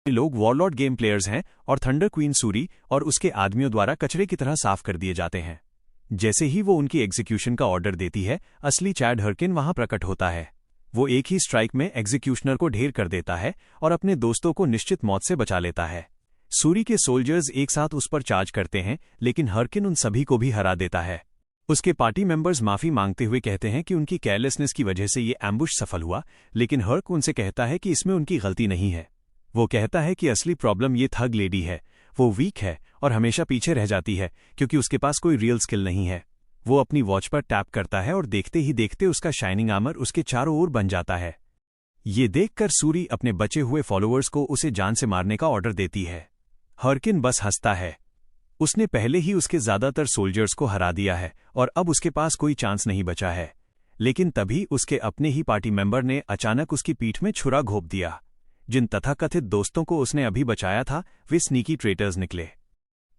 लोग warlord game players हैं और थंडर क्वीन सूरी और उसके आदमियों द्वारा कचरे की तरह साफ कर दिए जाते हैं। जैसे ही वो उनकी एग्जीक्यूशन का ऑर्डर देती है, असली चैड हर्किन वहां प्रकट होता है। वो एक ही स्ट्राइक में एग्जीक्यूशनर को ढेर कर देता है और अपने दोस्तों को निश्चित मौत से बचा लेता है। सूरी के सोल्जर्स एक साथ उस पर चार्ज करते हैं, लेकिन हर्किन उन सभी को भी हरा देता है। उसके पार्टी मेंबर्स माफी मांगते हुए कहते हैं कि उनकी केयरलेसनेस की वजह से ये एम्बुश सफल हुआ, लेकिन हर्क उनसे कहता है कि इसमें उनकी गलती नहीं है। वो कहता है कि असली प्रॉब्लम ये थग लेडी है। वो वीक है और हमेशा पीछे रह जाती है क्योंकि उसके पास कोई रियल स्किल नहीं है। वो अपनी वॉच पर टैप करता है और देखते ही देखते उसका शाइनिंग आर्मर उसके चारों ओर बन जाता है। ये देखकर सूरी अपने बचे हुए फॉलोअर्स को उसे जान से मारने का ऑर्डर देती है। हर्किन बस हंसता है। उसने पहले ही उसके ज्यादातर सोल्जर्स को हरा दिया है और अब उसके पास कोई चांस नहीं बचा है। लेकिन तभी उसके अपने ही पार्टी मेंबर ने अचानक उसकी पीठ में छुरा घोंप दिया। जिन तथाकथित दोस्तों को उसने अभी बचाया था, वे स्नीकी ट्रेटर्स निकले।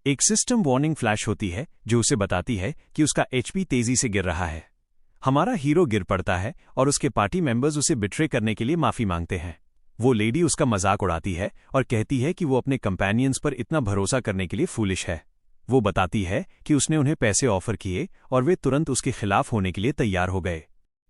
एक सिस्टम वार्निंग फ्लैश होती है जो उसे बताती है कि उसका एचपी तेजी से गिर रहा है। हमारा हीरो गिर पड़ता है और उसके पार्टी मेंबर्स उसे बिट्रे करने के लिए माफी मांगते हैं। वो लेडी उसका मजाक उड़ाती है और कहती है कि वो अपने कंपेनियंस पर इतना भरोसा करने के लिए फूलिश है। वो बताती है कि उसने उन्हें पैसे ऑफर किए और वे तुरंत उसके खिलाफ होने के लिए तैयार हो गए।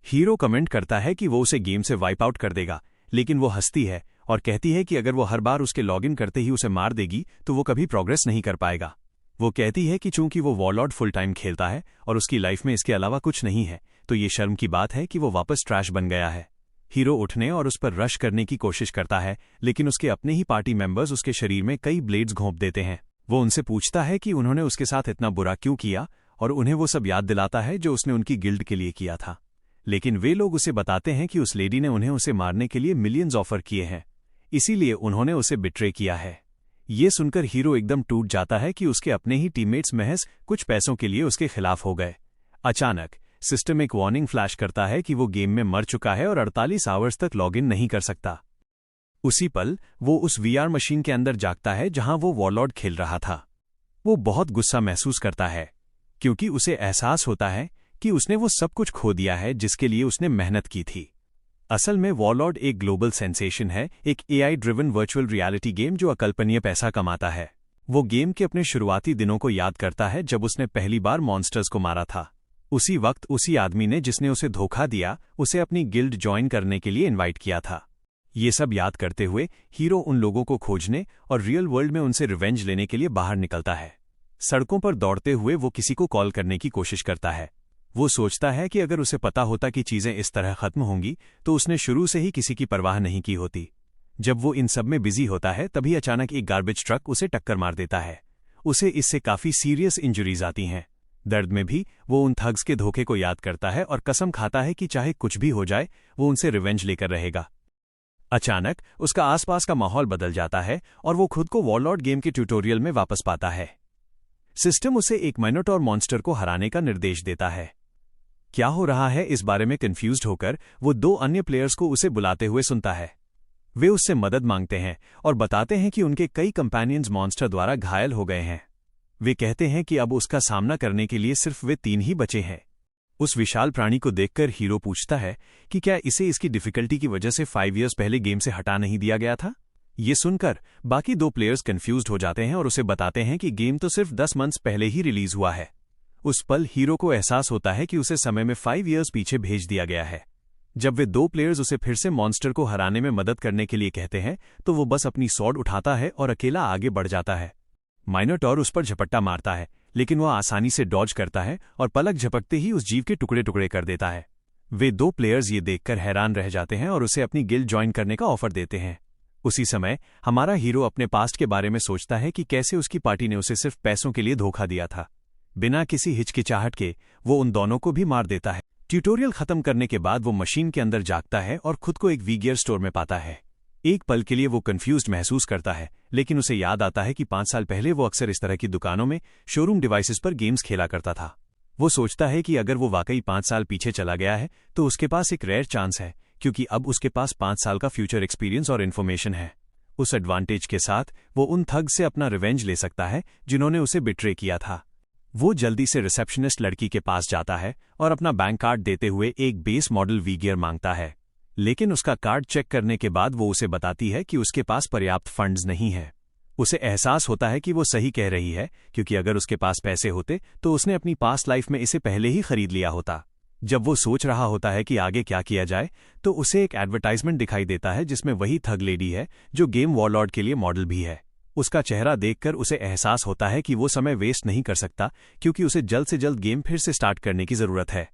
हीरो कमेंट करता है कि वो उसे गेम से वाइप आउट कर देगा, लेकिन वो हंसती है और कहती है कि अगर वो हर बार उसके लॉगिन करते ही उसे मार देगी तो वो कभी प्रोग्रेस नहीं कर पाएगा। वो कहती है कि चूंकि वो वॉरलॉर्ड फुल टाइम खेलता है और उसकी लाइफ में इसके अलावा कुछ नहीं है, तो ये शर्म की बात है कि वो वापस ट्रैश बन गया है। हीरो उठने और उस पर रश करने की कोशिश करता है, लेकिन उसके अपने ही पार्टी मेंबर्स उसके शरीर में कई ब्लेड्स घोंप देते हैं। वो उनसे पूछता है कि उन्होंने उसके साथ इतना बुरा क्यों किया और उन्हें वो सब याद दिलाता है जो उसने उनकी गिल्ड के लिए किया था। लेकिन वे लोग उसे बताते हैं कि उस लेडी ने उन्हें उसे मारने के लिए मिलियंस ऑफर किए हैं, इसीलिए उन्होंने उसे बिट्रे किया है। ये सुनकर हीरो एकदम टूट जाता है कि उसके अपने ही टीममेट्स महज कुछ पैसों के लिए उसके खिलाफ हो गए। अचानक सिस्टम एक वार्निंग फ्लैश करता है कि वो गेम में मर चुका है और 48 आवर्स तक लॉगिन नहीं कर सकता। उसी पल वो उस वीआर मशीन के अंदर जागता है जहां वो वॉरलॉर्ड खेल रहा था। वो बहुत गुस्सा महसूस करता है क्योंकि उसे एहसास होता है कि उसने वो सब कुछ खो दिया है जिसके लिए उसने मेहनत की थी। असल में वॉरलॉर्ड एक ग्लोबल सेंसेशन है, एक AI driven virtual reality game जो अकल्पनीय पैसा कमाता है। वो गेम के अपने शुरुआती दिनों को याद करता है जब उसने पहली बार मॉन्स्टर्स को मारा था। उसी वक्त उसी आदमी ने जिसने उसे धोखा दिया उसे अपनी गिल्ड ज्वाइन करने के लिए इनवाइट किया था। ये सब याद करते हुए हीरो उन लोगों को खोजने और रियल वर्ल्ड में उनसे रिवेंज लेने के लिए बाहर निकलता है। सड़कों पर दौड़ते हुए वो किसी को कॉल करने की कोशिश करता है। वो सोचता है कि अगर उसे पता होता कि चीजें इस तरह खत्म होंगी तो उसने शुरू से ही किसी की परवाह नहीं की होती। जब वो इन सब में बिजी होता है तभी अचानक एक गार्बेज ट्रक उसे टक्कर मार देता है। उसे इससे काफी सीरियस इंजरीज आती हैं। दर्द में भी वो उन थग्स के धोखे को याद करता है और कसम खाता है कि चाहे कुछ भी हो जाए वो उनसे रिवेंज लेकर रहेगा। अचानक उसका आसपास का माहौल बदल जाता है और वो खुद को वॉरलॉर्ड गेम के ट्यूटोरियल में वापस पाता है। सिस्टम उसे एक मिनोटॉर मॉन्स्टर को हराने का निर्देश देता है। क्या हो रहा है इस बारे में कंफ्यूज्ड होकर वो दो अन्य प्लेयर्स को उसे बुलाते हुए सुनता है। वे उससे मदद मांगते हैं और बताते हैं कि उनके कई कंपेनियंस मॉन्स्टर द्वारा घायल हो गए हैं। वे कहते हैं कि अब उसका सामना करने के लिए सिर्फ वे 3 ही बचे हैं। उस विशाल प्राणी को देखकर हीरो पूछता है कि क्या इसे इसकी डिफिकल्टी की वजह से 5 इयर्स पहले गेम से हटा नहीं दिया गया था। ये सुनकर बाकी 2 प्लेयर्स कंफ्यूज्ड हो जाते हैं और उसे बताते हैं कि गेम तो सिर्फ 10 मंथ्स पहले ही रिलीज हुआ है। उस पल हीरो को एहसास होता है कि उसे समय में 5 इयर्स पीछे भेज दिया गया है। जब वे 2 प्लेयर्स उसे फिर से मॉन्स्टर को हराने में मदद करने के लिए कहते हैं तो वो बस अपनी स्वॉर्ड उठाता है और अकेला आगे बढ़ जाता है। मिनोटॉर उस पर झपट्टा मारता है, लेकिन वह आसानी से डॉज करता है और पलक झपकते ही उस जीव के टुकड़े टुकड़े कर देता है। वे 2 प्लेयर्स ये देखकर हैरान रह जाते हैं और उसे अपनी गिल्ड ज्वाइन करने का ऑफर देते हैं। उसी समय हमारा हीरो अपने पास्ट के बारे में सोचता है कि कैसे उसकी पार्टी ने उसे सिर्फ पैसों के लिए धोखा दिया था। बिना किसी हिचकिचाहट के वो उन दोनों को भी मार देता है। ट्यूटोरियल खत्म करने के बाद वो मशीन के अंदर जागता है और खुद को एक वीगियर स्टोर में पाता है। एक पल के लिए वो कंफ्यूज्ड महसूस करता है, लेकिन उसे याद आता है कि 5 साल पहले वो अक्सर इस तरह की दुकानों में शोरूम डिवाइसेस पर गेम्स खेला करता था। वो सोचता है कि अगर वो वाकई 5 साल पीछे चला गया है तो उसके पास एक रेयर चांस है, क्योंकि अब उसके पास 5 साल का फ्यूचर एक्सपीरियंस और इन्फॉर्मेशन है। उस एडवांटेज के साथ वो उन थग से अपना रिवेंज ले सकता है जिन्होंने उसे बिट्रे किया था। वो जल्दी से रिसेप्शनिस्ट लड़की के पास जाता है और अपना बैंक कार्ड देते हुए एक बेस मॉडल वीगियर मांगता है। लेकिन उसका कार्ड चेक करने के बाद वो उसे बताती है कि उसके पास पर्याप्त फंड्स नहीं है। उसे एहसास होता है कि वो सही कह रही है, क्योंकि अगर उसके पास पैसे होते तो उसने अपनी पास्ट लाइफ में इसे पहले ही खरीद लिया होता। जब वो सोच रहा होता है कि आगे क्या किया जाए, तो उसे एक एडवर्टाइजमेंट दिखाई देता है जिसमें वही थग लेडी है जो गेम वॉरलॉर्ड के लिए मॉडल भी है। उसका चेहरा देखकर उसे एहसास होता है कि वो समय वेस्ट नहीं कर सकता, क्योंकि उसे जल्द से जल्द गेम फिर से स्टार्ट करने की जरूरत है।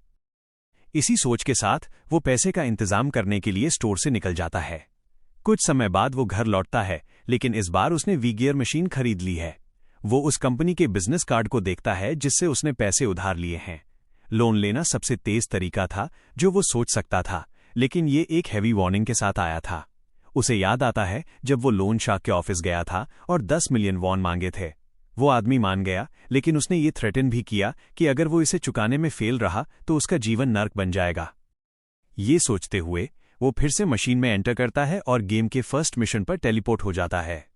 इसी सोच के साथ वो पैसे का इंतजाम करने के लिए स्टोर से निकल जाता है। कुछ समय बाद वो घर लौटता है, लेकिन इस बार उसने वी-गियर मशीन खरीद ली है। वो उस कंपनी के बिजनेस कार्ड को देखता है जिससे उसने पैसे उधार लिए हैं। लोन लेना सबसे तेज तरीका था जो वो सोच सकता था, लेकिन ये एक हैवी वार्निंग के साथ आया था। उसे याद आता है जब वो लोन शार्क के ऑफिस गया था और 10 मिलियन वॉन मांगे थे। वो आदमी मान गया, लेकिन उसने ये थ्रेटन भी किया कि अगर वो इसे चुकाने में फेल रहा तो उसका जीवन नर्क बन जाएगा। ये सोचते हुए वो फिर से मशीन में एंटर करता है और गेम के फर्स्ट मिशन पर टेलीपोर्ट हो जाता है।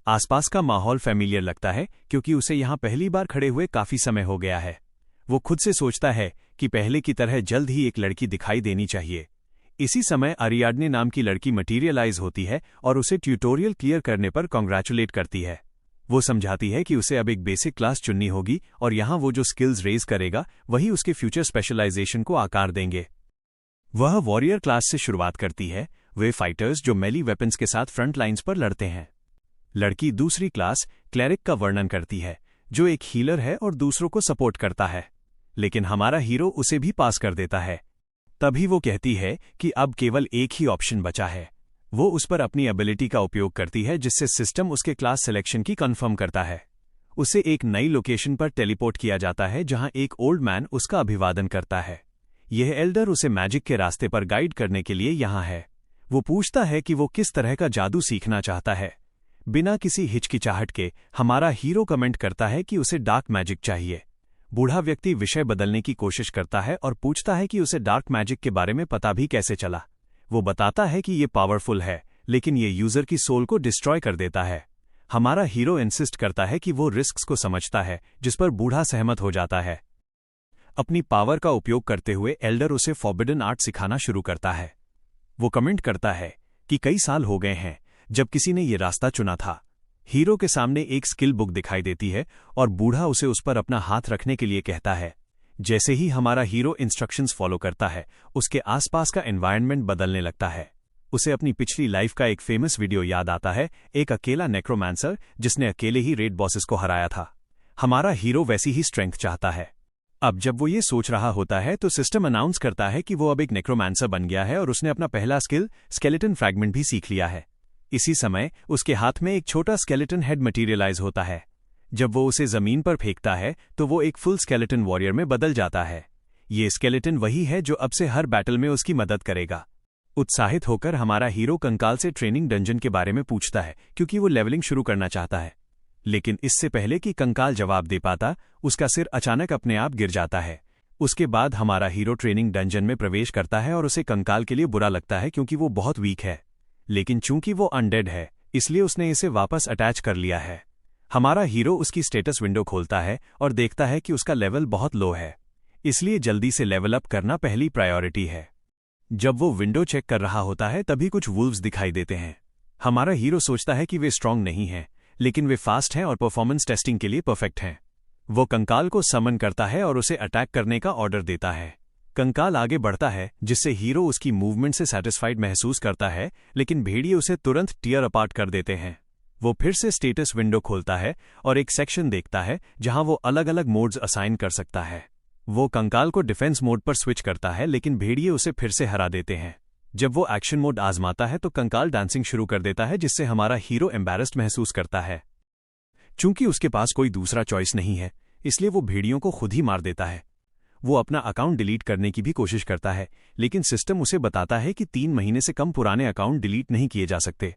आसपास का माहौल फैमिलियर लगता है, क्योंकि उसे यहां पहली बार खड़े हुए काफी समय हो गया है। वो खुद से सोचता है कि पहले की तरह जल्द ही एक लड़की दिखाई देनी चाहिए। इसी समय अरियाडने नाम की लड़की मटीरियलाइज होती है और उसे ट्यूटोरियल क्लियर करने पर कॉन्ग्रेचुलेट करती है। वो समझाती है कि उसे अब एक बेसिक क्लास चुननी होगी और यहां वो जो स्किल्स रेज करेगा वही उसके फ्यूचर स्पेशलाइजेशन को आकार देंगे। वह वॉरियर क्लास से शुरुआत करती है, वे फाइटर्स जो मेली वेपन्स के साथ फ्रंट लाइन्स पर लड़ते हैं। लड़की दूसरी क्लास क्लेरिक का वर्णन करती है, जो एक हीलर है और दूसरों को सपोर्ट करता है। लेकिन हमारा हीरो उसे भी पास कर देता है। तभी वो कहती है कि अब केवल एक ही ऑप्शन बचा है। वो उस पर अपनी एबिलिटी का उपयोग करती है, जिससे सिस्टम उसके क्लास सिलेक्शन की कंफर्म करता है। उसे एक नई लोकेशन पर टेलीपोर्ट किया जाता है जहां एक ओल्ड मैन उसका अभिवादन करता है। यह एल्डर उसे मैजिक के रास्ते पर गाइड करने के लिए यहां है। वो पूछता है कि वो किस तरह का जादू सीखना चाहता है। बिना किसी हिचकिचाहट के हमारा हीरो कमेंट करता है कि उसे डार्क मैजिक चाहिए। बूढ़ा व्यक्ति विषय बदलने की कोशिश करता है और पूछता है कि उसे डार्क मैजिक के बारे में पता भी कैसे चला। वो बताता है कि ये पावरफुल है, लेकिन ये यूजर की सोल को डिस्ट्रॉय कर देता है। हमारा हीरो इंसिस्ट करता है कि वो रिस्क्स को समझता है, जिस पर बूढ़ा सहमत हो जाता है। अपनी पावर का उपयोग करते हुए एल्डर उसे फॉरबिडन आर्ट सिखाना शुरू करता है। वो कमेंट करता है कि कई साल हो गए हैं जब किसी ने ये रास्ता चुना था। हीरो के सामने एक स्किल बुक दिखाई देती है और बूढ़ा उसे उस पर अपना हाथ रखने के लिए कहता है। जैसे ही हमारा हीरो इंस्ट्रक्शंस फॉलो करता है, उसके आसपास का एनवायरनमेंट बदलने लगता है। उसे अपनी पिछली लाइफ का एक फेमस वीडियो याद आता है, एक अकेला नेक्रोमांसर जिसने अकेले ही रेड बॉसेस को हराया था। हमारा हीरो वैसी ही स्ट्रेंथ चाहता है। अब जब वो ये सोच रहा होता है तो सिस्टम अनाउंस करता है कि वो अब एक नेक्रोमांसर बन गया है और उसने अपना पहला स्किल स्केलेटन फ्रैगमेंट भी सीख लिया है। इसी समय उसके हाथ में एक छोटा स्केलेटन हेड मटीरियलाइज होता है। जब वो उसे जमीन पर फेंकता है तो वो एक फुल स्केलेटन वॉरियर में बदल जाता है। ये स्केलेटन वही है जो अब से हर बैटल में उसकी मदद करेगा। उत्साहित होकर हमारा हीरो कंकाल से ट्रेनिंग डंजन के बारे में पूछता है, क्योंकि वो लेवलिंग शुरू करना चाहता है। लेकिन इससे पहले कि कंकाल जवाब दे पाता, उसका सिर अचानक अपने आप गिर जाता है। उसके बाद हमारा हीरो ट्रेनिंग डंजन में प्रवेश करता है और उसे कंकाल के लिए बुरा लगता है, क्योंकि वो बहुत वीक है। लेकिन चूंकि वो अनडेड है, इसलिए उसने इसे वापस अटैच कर लिया है। हमारा हीरो उसकी स्टेटस विंडो खोलता है और देखता है कि उसका लेवल बहुत लो है, इसलिए जल्दी से लेवल अप करना पहली प्रायोरिटी है। जब वो विंडो चेक कर रहा होता है तभी कुछ वुल्व्स दिखाई देते हैं। हमारा हीरो सोचता है कि वे स्ट्रांग नहीं हैं, लेकिन वे फास्ट हैं और परफॉर्मेंस टेस्टिंग के लिए परफेक्ट हैं। वो कंकाल को समन करता है और उसे अटैक करने का ऑर्डर देता है। कंकाल आगे बढ़ता है, जिससे हीरो उसकी मूवमेंट से सैटिस्फाइड महसूस करता है, लेकिन भेड़िए उसे तुरंत टीयर अपार्ट कर देते हैं। वो फिर से स्टेटस विंडो खोलता है और एक सेक्शन देखता है जहां वो अलग अलग मोड्स असाइन कर सकता है। वो कंकाल को डिफेंस मोड पर स्विच करता है, लेकिन भेड़िए उसे फिर से हरा देते हैं। जब वो एक्शन मोड आजमाता है तो कंकाल डांसिंग शुरू कर देता है, जिससे हमारा हीरो एम्बैरेस्ड महसूस करता है। चूंकि उसके पास कोई दूसरा चॉइस नहीं है, इसलिए वो भेड़ियों को खुद ही मार देता है। वो अपना अकाउंट डिलीट करने की भी कोशिश करता है, लेकिन सिस्टम उसे बताता है कि 3 महीने से कम पुराने अकाउंट डिलीट नहीं किए जा सकते।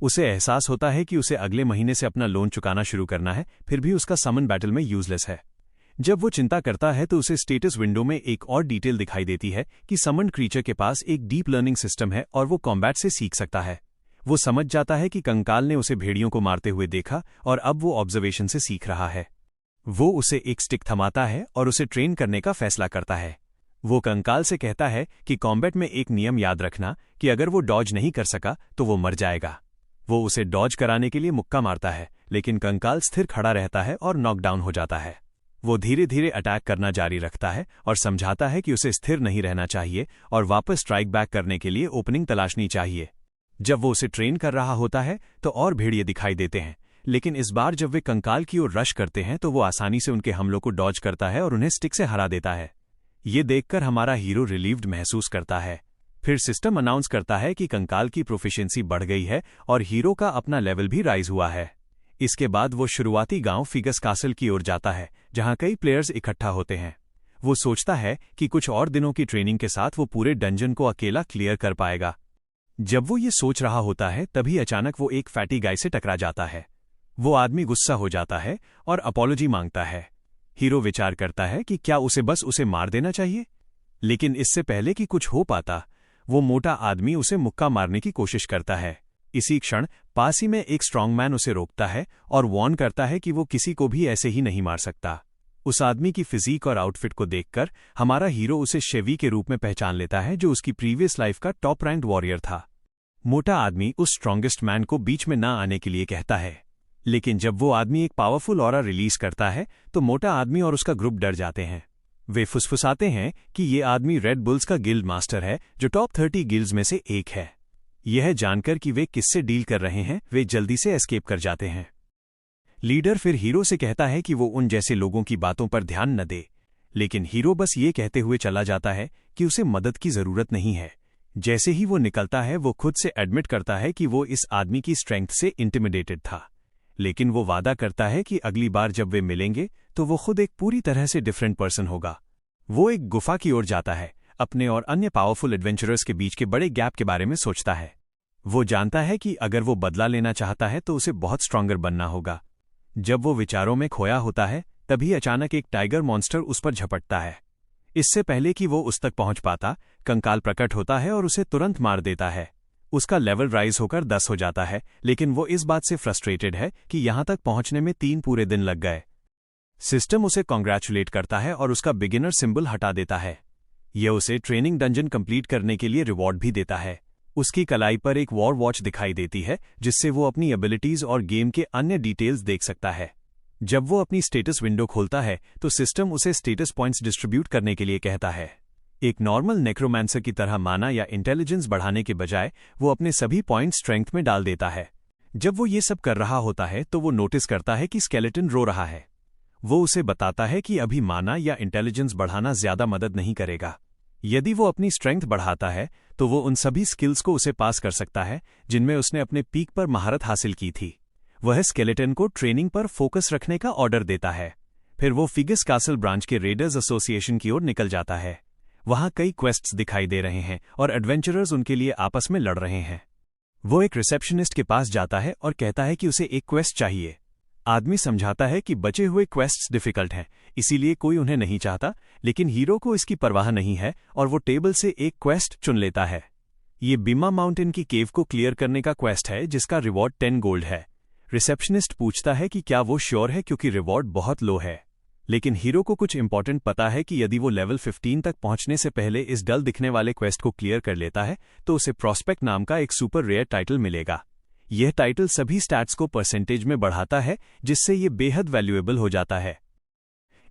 उसे एहसास होता है कि उसे अगले महीने से अपना लोन चुकाना शुरू करना है, फिर भी उसका समन बैटल में यूजलेस है। जब वो चिंता करता है तो उसे स्टेटस विंडो में एक और डिटेल दिखाई देती है कि समन्ड क्रीचर के पास एक डीप लर्निंग सिस्टम है और वो कॉम्बैट से सीख सकता है। वो समझ जाता है कि कंकाल ने उसे भेड़ियों को मारते हुए देखा और अब वो ऑब्जर्वेशन से सीख रहा है। वो उसे एक स्टिक थमाता है और उसे ट्रेन करने का फैसला करता है। वो कंकाल से कहता है कि कॉम्बैट में एक नियम याद रखना कि अगर वो डॉज नहीं कर सका तो वो मर जाएगा। वो उसे डॉज कराने के लिए मुक्का मारता है, लेकिन कंकाल स्थिर खड़ा रहता है और नॉकडाउन हो जाता है। वो धीरे धीरे अटैक करना जारी रखता है और समझाता है कि उसे स्थिर नहीं रहना चाहिए और वापस स्ट्राइक बैक करने के लिए ओपनिंग तलाशनी चाहिए। जब वो उसे ट्रेन कर रहा होता है तो और भेड़िए दिखाई देते हैं, लेकिन इस बार जब वे कंकाल की ओर रश करते हैं तो वो आसानी से उनके हमलों को डॉज करता है और उन्हें स्टिक से हरा देता है। ये देखकर हमारा हीरो रिलीव्ड महसूस करता है। फिर सिस्टम अनाउंस करता है कि कंकाल की प्रोफिशिएंसी बढ़ गई है और हीरो का अपना लेवल भी राइज हुआ है। इसके बाद वो शुरुआती गांव फिगस कासल की ओर जाता है, जहां कई प्लेयर्स इकट्ठा होते हैं। वो सोचता है कि कुछ और दिनों की ट्रेनिंग के साथ वो पूरे डंजन को अकेला क्लियर कर पाएगा। जब वो ये सोच रहा होता है तभी अचानक वो एक फैटी गाय से टकरा जाता है। वो आदमी गुस्सा हो जाता है और अपॉलॉजी मांगता है। हीरो विचार करता है कि क्या उसे बस उसे मार देना चाहिए, लेकिन इससे पहले कि कुछ हो पाता वो मोटा आदमी उसे मुक्का मारने की कोशिश करता है। इसी क्षण पास ही में एक स्ट्रांगमैन उसे रोकता है और वार्न करता है कि वो किसी को भी ऐसे ही नहीं मार सकता। उस आदमी की फिजीक और आउटफिट को देखकर हमारा हीरो उसे शेवी के रूप में पहचान लेता है, जो उसकी प्रीवियस लाइफ का टॉप रैंक्ड वॉरियर था। मोटा आदमी उस स्ट्रॉन्गेस्ट मैन को बीच में ना आने के लिए कहता है, लेकिन जब वो आदमी एक पावरफुल ऑरा रिलीज करता है तो मोटा आदमी और उसका ग्रुप डर जाते हैं। वे फुसफुसाते हैं कि ये आदमी रेड बुल्स का गिल्ड मास्टर है, जो टॉप 30 गिल्ड्स में से एक है। यह जानकर कि वे किससे डील कर रहे हैं, वे जल्दी से एस्केप कर जाते हैं। लीडर फिर हीरो से कहता है कि वो उन जैसे लोगों की बातों पर ध्यान न दे, लेकिन हीरो बस ये कहते हुए चला जाता है कि उसे मदद की जरूरत नहीं है। जैसे ही वो निकलता है वो खुद से एडमिट करता है कि वो इस आदमी की स्ट्रेंथ से इंटिमिडेटेड था, लेकिन वो वादा करता है कि अगली बार जब वे मिलेंगे तो वो खुद एक पूरी तरह से डिफरेंट पर्सन होगा। वो एक गुफा की ओर जाता है, अपने और अन्य पावरफुल एडवेंचरर्स के बीच के बड़े गैप के बारे में सोचता है। वो जानता है कि अगर वो बदला लेना चाहता है तो उसे बहुत स्ट्रॉन्गर बनना होगा। जब वो विचारों में खोया होता है तभी अचानक एक टाइगर मॉन्स्टर उस पर झपटता है। इससे पहले कि वो उस तक पहुंच पाता, कंकाल प्रकट होता है और उसे तुरंत मार देता है। उसका लेवल राइज होकर 10 हो जाता है, लेकिन वो इस बात से फ्रस्ट्रेटेड है कि यहां तक पहुंचने में 3 पूरे दिन लग गए। सिस्टम उसे कॉन्ग्रेचुलेट करता है और उसका बिगिनर सिंबल हटा देता है। यह उसे ट्रेनिंग डंजन कंप्लीट करने के लिए रिवॉर्ड भी देता है। उसकी कलाई पर एक वॉर वॉच दिखाई देती है, जिससे वो अपनी एबिलिटीज और गेम के अन्य डिटेल्स देख सकता है। जब वो अपनी स्टेटस विंडो खोलता है तो सिस्टम उसे स्टेटस पॉइंट्स डिस्ट्रीब्यूट करने के लिए कहता है। एक नॉर्मल नेक्रोमैंसर की तरह माना या इंटेलिजेंस बढ़ाने के बजाय वो अपने सभी पॉइंट स्ट्रेंथ में डाल देता है। जब वो ये सब कर रहा होता है तो वो नोटिस करता है कि स्केलेटन रो रहा है। वो उसे बताता है कि अभी माना या इंटेलिजेंस बढ़ाना ज्यादा मदद नहीं करेगा। यदि वो अपनी स्ट्रेंथ बढ़ाता है तो वो उन सभी स्किल्स को उसे पास कर सकता है जिनमें उसने अपने पीक पर महारत हासिल की थी। वह स्केलेटन को ट्रेनिंग पर फोकस रखने का ऑर्डर देता है। फिर वो फिगस कासल ब्रांच के रेडर्स एसोसिएशन की ओर निकल जाता है। वहां कई क्वेस्ट्स दिखाई दे रहे हैं और एडवेंचरर्स उनके लिए आपस में लड़ रहे हैं। वो एक रिसेप्शनिस्ट के पास जाता है और कहता है कि उसे एक क्वेस्ट चाहिए। आदमी समझाता है कि बचे हुए क्वेस्ट्स डिफिकल्ट हैं, इसीलिए कोई उन्हें नहीं चाहता, लेकिन हीरो को इसकी परवाह नहीं है और वो टेबल से एक क्वेस्ट चुन लेता है। ये बीमा माउंटेन की केव को क्लियर करने का क्वेस्ट है, जिसका रिवॉर्ड 10 गोल्ड है। रिसेप्शनिस्ट पूछता है कि क्या वो श्योर है, क्योंकि रिवॉर्ड बहुत लो है। लेकिन हीरो को कुछ इंपॉर्टेंट पता है कि यदि वो लेवल 15 तक पहुंचने से पहले इस डल दिखने वाले क्वेस्ट को क्लियर कर लेता है तो उसे प्रॉस्पेक्ट नाम का एक सुपर रेयर टाइटल मिलेगा। यह टाइटल सभी स्टैट्स को परसेंटेज में बढ़ाता है, जिससे ये बेहद वैल्यूएबल हो जाता है।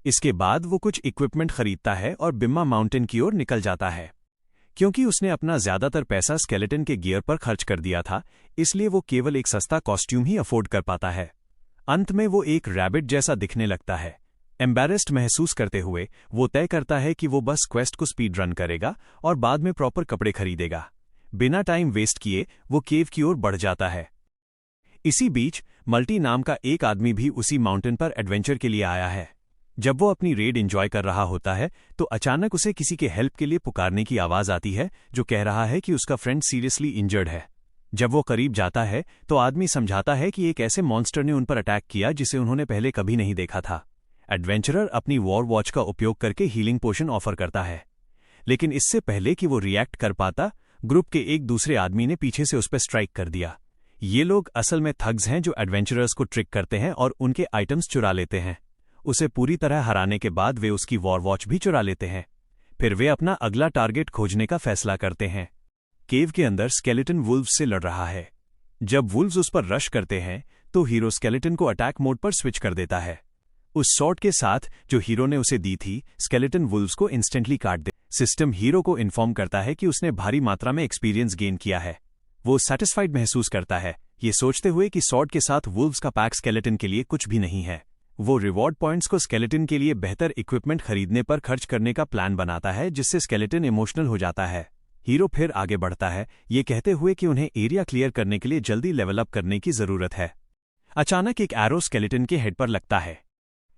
इसके बाद वो कुछ इक्विपमेंट खरीदता है और बिम्मा माउंटेन की ओर निकल जाता है। क्योंकि उसने अपना ज्यादातर पैसा स्केलेटन के गियर पर खर्च कर दिया था, इसलिए वो केवल एक सस्ता कॉस्ट्यूम ही अफोर्ड कर पाता है। अंत में वो एक रैबिट जैसा दिखने लगता है। एम्बैरेस्ड महसूस करते हुए वो तय करता है कि वो बस क्वेस्ट को स्पीड रन करेगा और बाद में प्रॉपर कपड़े खरीदेगा। बिना टाइम वेस्ट किए वो केव की ओर बढ़ जाता है। इसी बीच मल्टी नाम का एक आदमी भी उसी माउंटेन पर एडवेंचर के लिए आया है। जब वो अपनी रेड एंजॉय कर रहा होता है तो अचानक उसे किसी के हेल्प के लिए पुकारने की आवाज आती है, जो कह रहा है कि उसका फ्रेंड सीरियसली इंजर्ड है। जब वो करीब जाता है तो आदमी समझाता है कि एक ऐसे मॉन्स्टर ने उन पर अटैक किया जिसे उन्होंने पहले कभी नहीं देखा था। एडवेंचरर अपनी वॉर वॉच का उपयोग करके हीलिंग पोशन ऑफर करता है, लेकिन इससे पहले कि वो रिएक्ट कर पाता, ग्रुप के एक दूसरे आदमी ने पीछे से उस पर स्ट्राइक कर दिया। ये लोग असल में थग्स हैं जो एडवेंचरर्स को ट्रिक करते हैं और उनके आइटम्स चुरा लेते हैं। उसे पूरी तरह हराने के बाद वे उसकी वॉर वॉच भी चुरा लेते हैं। फिर वे अपना अगला टारगेट खोजने का फैसला करते हैं। केव के अंदर स्केलेटन वुल्व्स से लड़ रहा है। जब वुल्व्स उस पर रश करते हैं तो हीरो स्केलेटन को अटैक मोड पर स्विच कर देता है। उस शॉट के साथ जो हीरो ने उसे दी थी, स्केलेटन वुल्व्स को इंस्टेंटली काट दे। सिस्टम हीरो को इन्फॉर्म करता है कि उसने भारी मात्रा में एक्सपीरियंस गेन किया है। वो सैटिस्फाइड महसूस करता है, ये सोचते हुए कि शॉट के साथ वुल्व्स का पैक स्केलेटन के लिए कुछ भी नहीं है। वो रिवॉर्ड पॉइंट्स को स्केलेटन के लिए बेहतर इक्विपमेंट खरीदने पर खर्च करने का प्लान बनाता है, जिससे स्केलेटन इमोशनल हो जाता है। हीरो फिर आगे बढ़ता है, ये कहते हुए कि उन्हें एरिया क्लियर करने के लिए जल्दी लेवल अप करने की जरूरत है। अचानक एक एरो स्केलेटन के हेड पर लगता है।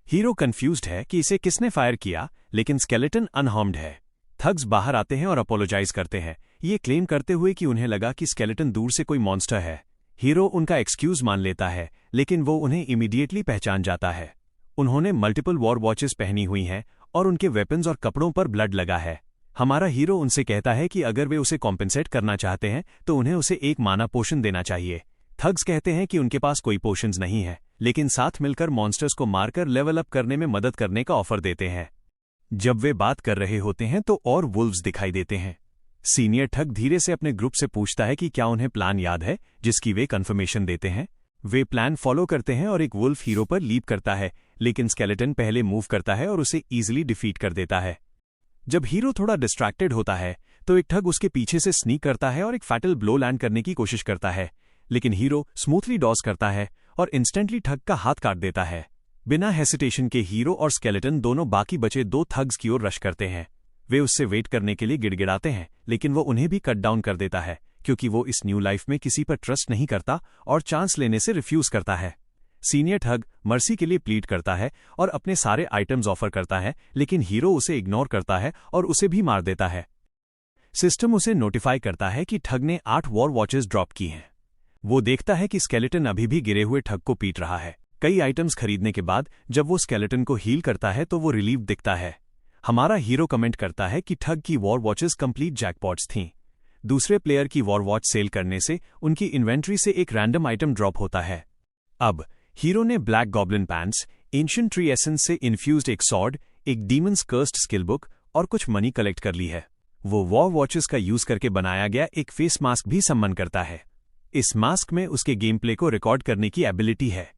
हीरो कंफ्यूज्ड है कि इसे किसने फायर किया, लेकिन स्केलेटन अनहार्म्ड है। थग्स बाहर आते हैं और अपोलोजाइज करते हैं, ये क्लेम करते हुए कि उन्हें लगा कि स्केलेटन दूर से कोई मॉन्स्टर है। हीरो उनका एक्सक्यूज मान लेता है, लेकिन वो उन्हें इमीडिएटली पहचान जाता है। उन्होंने मल्टीपल वॉर वॉचेस पहनी हुई हैं और उनके वेपन्स और कपड़ों पर ब्लड लगा है। हमारा हीरो उनसे कहता है कि अगर वे उसे कॉम्पेंसेट करना चाहते हैं तो उन्हें उसे एक माना पोशन देना चाहिए। थग्स कहते हैं कि उनके पास कोई पोशंस नहीं है, लेकिन साथ मिलकर मॉन्स्टर्स को मारकर लेवल अप करने में मदद करने का ऑफर देते हैं। जब वे बात कर रहे होते हैं तो और वुल्व्स दिखाई देते हैं। सीनियर ठग धीरे से अपने ग्रुप से पूछता है कि क्या उन्हें प्लान याद है, जिसकी वे कंफर्मेशन देते हैं। वे प्लान फॉलो करते हैं और एक वुल्फ हीरो पर लीप करता है, लेकिन स्केलेटन पहले मूव करता है और उसे ईजिली डिफीट कर देता है। जब हीरो थोड़ा डिस्ट्रैक्टेड होता है तो एक ठग उसके पीछे से स्नीक करता है और एक फैटल ब्लो लैंड करने की कोशिश करता है, लेकिन हीरो स्मूथली डॉज करता है और इंस्टेंटली ठग का हाथ काट देता है। बिना हेसिटेशन के हीरो और स्केलेटन दोनों बाकी बचे दो थग्स की ओर रश करते हैं। वे उससे वेट करने के लिए गिड़गिड़ाते हैं, लेकिन वो उन्हें भी कट डाउन कर देता है, क्योंकि वो इस न्यू लाइफ में किसी पर ट्रस्ट नहीं करता और चांस लेने से रिफ्यूज करता है। सीनियर ठग मर्सी के लिए प्लीड करता है और अपने सारे आइटम्स ऑफर करता है, लेकिन हीरो उसे इग्नोर करता है और उसे भी मार देता है। सिस्टम उसे नोटिफाई करता है कि ठग ने 8 वॉर वॉचेस ड्रॉप की हैं। वो देखता है कि स्केलेटन अभी भी गिरे हुए ठग को पीट रहा है। कई आइटम्स खरीदने के बाद जब वो स्केलेटन को हील करता है तो वो रिलीव दिखता है। हमारा हीरो कमेंट करता है कि ठग की वॉर वॉचेस कंप्लीट जैकपॉट्स थीं। दूसरे प्लेयर की वॉर वॉच सेल करने से उनकी इन्वेंट्री से एक रैंडम आइटम ड्रॉप होता है। अब हीरो ने black goblin pants, ancient tree essence से इन्फ्यूज्ड एक सॉर्ड, एक डीमंस कर्स्ड स्किल बुक और कुछ मनी कलेक्ट कर ली है। वो वॉर वॉचेस का यूज करके बनाया गया एक फेस मास्क भी सम्मन करता है। इस मास्क में उसके गेम प्ले को रिकॉर्ड करने की एबिलिटी है।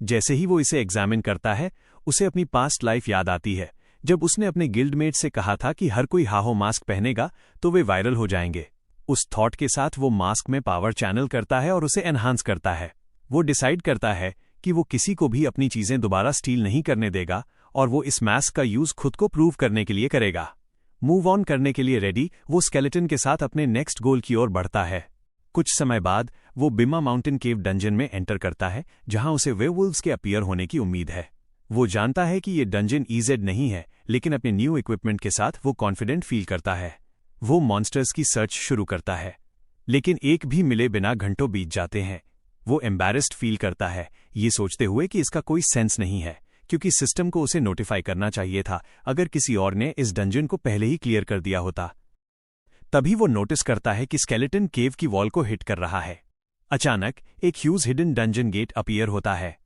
जैसे ही वो इसे एग्जामिन करता है, उसे अपनी पास्ट लाइफ याद आती है, जब उसने अपने गिल्डमेट से कहा था कि हर कोई हाहो मास्क पहनेगा तो वे वायरल हो जाएंगे। उस थॉट के साथ वो मास्क में पावर चैनल करता है और उसे एनहांस करता है। वो डिसाइड करता है कि वो किसी को भी अपनी चीजें दोबारा स्टील नहीं करने देगा और वो इस मास्क का यूज खुद को प्रूव करने के लिए करेगा। मूव ऑन करने के लिए रेडी, वो स्केलेटन के साथ अपने नेक्स्ट गोल की ओर बढ़ता है। कुछ समय बाद वो बिमा माउंटेन केव डंजन में एंटर करता है, जहां उसे वेयरवुल्व्स के अपीयर होने की उम्मीद है। वो जानता है कि ये डंजन ईजेड नहीं है, लेकिन अपने न्यू इक्विपमेंट के साथ वो कॉन्फिडेंट फील करता है। वो मॉन्स्टर्स की सर्च शुरू करता है, लेकिन एक भी मिले बिना घंटों बीत जाते हैं। वो एम्बैरेस्ड फील करता है, ये सोचते हुए कि इसका कोई सेंस नहीं है, क्योंकि सिस्टम को उसे नोटिफाई करना चाहिए था अगर किसी और ने इस डंजन को पहले ही क्लियर कर दिया होता। तभी वो नोटिस करता है कि स्केलेटन केव की वॉल को हिट कर रहा है। अचानक एक huge hidden dungeon gate appear होता है।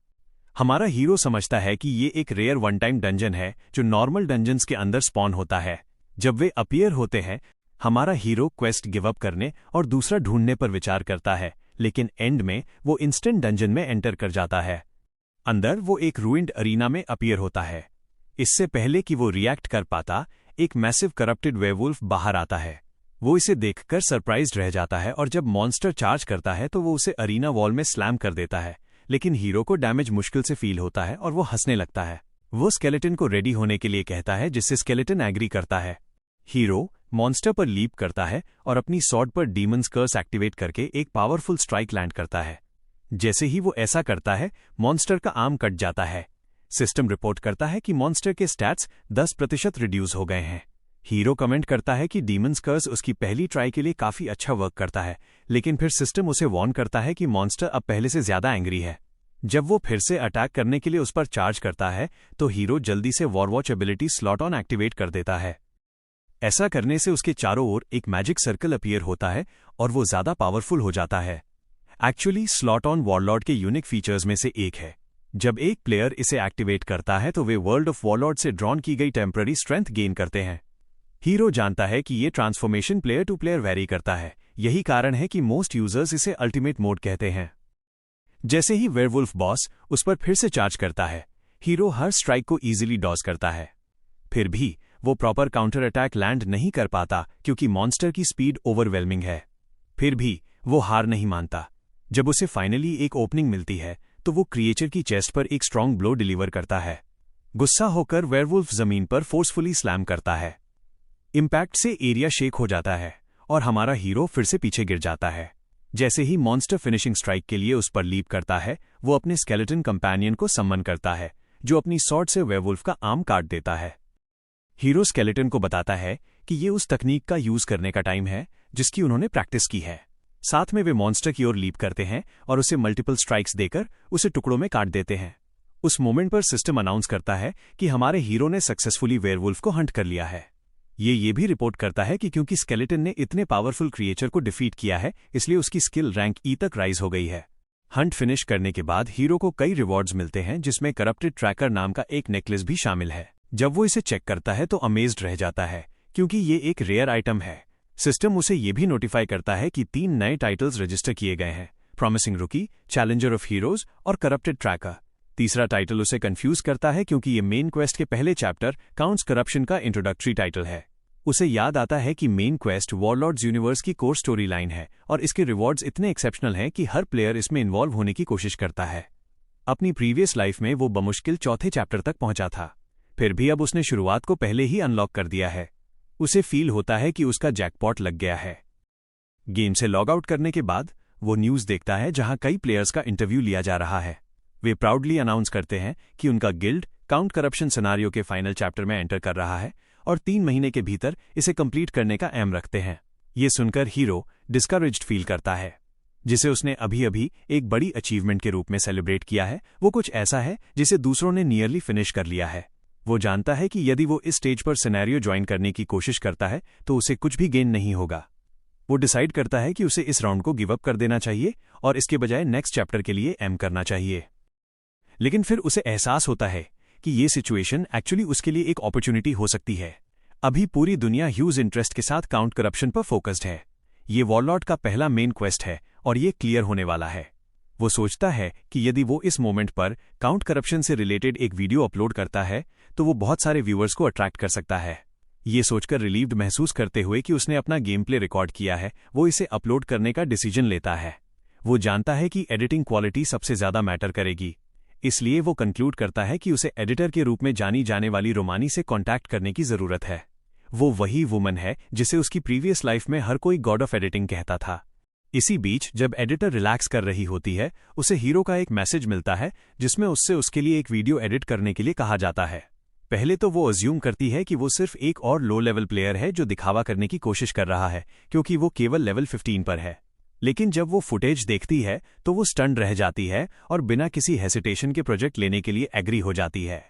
हमारा हीरो समझता है कि ये एक रेयर वन टाइम डंजन है जो नॉर्मल डंजन्स के अंदर स्पॉन होता है। जब वे अपीयर होते हैं, हमारा हीरो क्वेस्ट गिव अप करने और दूसरा ढूंढने पर विचार करता है, लेकिन एंड में वो इंस्टेंट डंजन में एंटर कर जाता है। अंदर वो एक रूइंड अरीना में अपीयर होता है। इससे पहले कि वो रिएक्ट कर पाता, एक मैसिव करप्टेड वेयरवुल्फ बाहर आता है। वो इसे देखकर सरप्राइज्ड रह जाता है और जब मॉन्स्टर चार्ज करता है तो वो उसे अरीना वॉल में स्लैम कर देता है, लेकिन हीरो को डैमेज मुश्किल से फील होता है और वो हंसने लगता है। वो स्केलेटन को रेडी होने के लिए कहता है, जिससे स्केलेटन एग्री करता है। हीरो मॉन्स्टर पर लीप करता है और अपनी सॉर्ड पर डीमंस कर्स एक्टिवेट करके एक पावरफुल स्ट्राइक लैंड करता है। जैसे ही वो ऐसा करता है, मॉन्स्टर का आर्म कट जाता है। सिस्टम रिपोर्ट करता है कि मॉन्स्टर के स्टैट्स 10% रिड्यूस हो गए हैं। हीरो कमेंट करता है कि डीमंस कर्स उसकी पहली ट्राई के लिए काफी अच्छा वर्क करता है, लेकिन फिर सिस्टम उसे वार्न करता है कि मॉन्स्टर अब पहले से ज्यादा एंग्री है। जब वो फिर से अटैक करने के लिए उस पर चार्ज करता है तो हीरो जल्दी से वॉरवॉच एबिलिटी स्लॉट ऑन एक्टिवेट कर देता है। ऐसा करने से उसके चारों ओर एक मैजिक सर्कल अपीयर होता है और वो ज्यादा पावरफुल हो जाता है। एक्चुअली स्लॉट ऑन वॉरलॉर्ड के यूनिक फीचर्स में से एक है। जब एक प्लेयर इसे एक्टिवेट करता है तो वे वर्ल्ड ऑफ वॉरलॉर्ड से ड्रॉन की गई टेम्पररी स्ट्रेंथ गेन करते हैं। हीरो जानता है कि ये transformation player to player vary करता है, यही कारण है कि मोस्ट यूजर्स इसे अल्टीमेट मोड कहते हैं। जैसे ही वेयरवुल्फ बॉस उस पर फिर से चार्ज करता है, हीरो हर स्ट्राइक को इजीली डॉज करता है। फिर भी वो प्रॉपर काउंटर अटैक लैंड नहीं कर पाता क्योंकि मॉन्स्टर की स्पीड ओवरवेलमिंग है। फिर भी वो हार नहीं मानता। जब उसे फाइनली एक ओपनिंग मिलती है तो वो क्रिएचर की चेस्ट पर एक स्ट्रॉन्ग ब्लो डिलीवर करता है। गुस्सा होकर वेयरवुल्फ जमीन पर फोर्सफुली स्लैम करता है। इम्पैक्ट से एरिया शेक हो जाता है और हमारा हीरो फिर से पीछे गिर जाता है। जैसे ही मॉन्स्टर फिनिशिंग स्ट्राइक के लिए उस पर लीप करता है, वो अपने स्केलेटन कंपेनियन को सम्मन करता है, जो अपनी सॉर्ड से वेयरवुल्फ का आर्म काट देता है। हीरो स्केलेटन को बताता है कि ये उस तकनीक का यूज करने का टाइम है जिसकी उन्होंने प्रैक्टिस की है। साथ में वे मॉन्स्टर की ओर लीप करते हैं और उसे मल्टीपल स्ट्राइक्स देकर उसे टुकड़ों में काट देते हैं। उस मोमेंट पर सिस्टम अनाउंस करता है कि हमारे हीरो ने सक्सेसफुली वेयरवुल्फ को हंट कर लिया है। ये भी रिपोर्ट करता है कि क्योंकि स्केलेटन ने इतने पावरफुल क्रिएचर को डिफीट किया है, इसलिए उसकी स्किल रैंक ई तक राइज हो गई है। हंट फिनिश करने के बाद हीरो को कई रिवॉर्ड्स मिलते हैं, जिसमें करप्टेड ट्रैकर नाम का एक नेकलेस भी शामिल है। जब वो इसे चेक करता है तो अमेज्ड रह जाता है क्योंकि ये एक रेयर आइटम है। सिस्टम उसे ये भी नोटिफाई करता है कि 3 नए टाइटल्स रजिस्टर किए गए हैं, प्रॉमिसिंग रुकी, चैलेंजर ऑफ हीरोज और करप्टेड ट्रैकर। तीसरा टाइटल उसे कंफ्यूज करता है क्योंकि ये मेन क्वेस्ट के पहले चैप्टर काउंट्स करप्शन का इंट्रोडक्टरी टाइटल है। उसे याद आता है कि मेन क्वेस्ट वॉरलॉर्ड्स यूनिवर्स की कोर स्टोरी लाइन है और इसके रिवॉर्ड्स इतने एक्सेप्शनल हैं कि हर प्लेयर इसमें इन्वॉल्व होने की कोशिश करता है। अपनी प्रीवियस लाइफ में वो बमुश्किल चौथे चैप्टर तक पहुंचा था, फिर भी अब उसने शुरुआत को पहले ही अनलॉक कर दिया है। उसे फील होता है कि उसका जैकपॉट लग गया है। गेम से लॉग आउट करने के बाद वो न्यूज देखता है जहां कई प्लेयर्स का इंटरव्यू लिया जा रहा है। वे प्राउडली अनाउंस करते हैं कि उनका गिल्ड काउंट करप्शन सिनारियो के फाइनल चैप्टर में एंटर कर रहा है और 3 महीने के भीतर इसे कंप्लीट करने का एम रखते हैं। ये सुनकर हीरो डिस्करेज्ड फील करता है, जिसे उसने अभी अभी एक बड़ी अचीवमेंट के रूप में सेलिब्रेट किया है। वो कुछ ऐसा है जिसे दूसरों ने नियरली फिनिश कर लिया है। वो जानता है कि यदि वो इस स्टेज पर सिनेरियो ज्वाइन करने की कोशिश करता है तो उसे कुछ भी गेन नहीं होगा। वो डिसाइड करता है कि उसे इस राउंड को गिव अप कर देना चाहिए और इसके बजाय नेक्स्ट चैप्टर के लिए एम करना चाहिए। लेकिन फिर उसे एहसास होता है कि ये सिचुएशन एक्चुअली उसके लिए एक अपॉर्चुनिटी हो सकती है। अभी पूरी दुनिया ह्यूज इंटरेस्ट के साथ काउंट करप्शन पर फोकस्ड है। ये वॉरलॉर्ड का पहला मेन क्वेस्ट है और ये क्लियर होने वाला है। वो सोचता है कि यदि वो इस मोमेंट पर काउंट करप्शन से रिलेटेड एक वीडियो अपलोड करता है तो वो बहुत सारे व्यूअर्स को अट्रैक्ट कर सकता है। ये सोचकर रिलीव्ड महसूस करते हुए कि उसने अपना गेम प्ले रिकॉर्ड किया है, वो इसे अपलोड करने का डिसीजन लेता है। वो जानता है कि एडिटिंग क्वालिटी सबसे ज्यादा मैटर करेगी, इसलिए वो कंक्लूड करता है कि उसे एडिटर के रूप में जानी जाने वाली रोमानी से कॉन्टैक्ट करने की जरूरत है। वो वही वुमन है जिसे उसकी प्रीवियस लाइफ में हर कोई गॉड ऑफ एडिटिंग कहता था। इसी बीच जब एडिटर रिलैक्स कर रही होती है, उसे हीरो का एक मैसेज मिलता है जिसमें उससे उसके लिए एक वीडियो एडिट करने के लिए कहा जाता है। पहले तो वो अज्यूम करती है कि वो सिर्फ एक और लो लेवल प्लेयर है जो दिखावा करने की कोशिश कर रहा है, क्योंकि वो केवल लेवल 15 पर है। लेकिन जब वो फुटेज देखती है तो वो स्टन्ड रह जाती है और बिना किसी हेसिटेशन के प्रोजेक्ट लेने के लिए एग्री हो जाती है।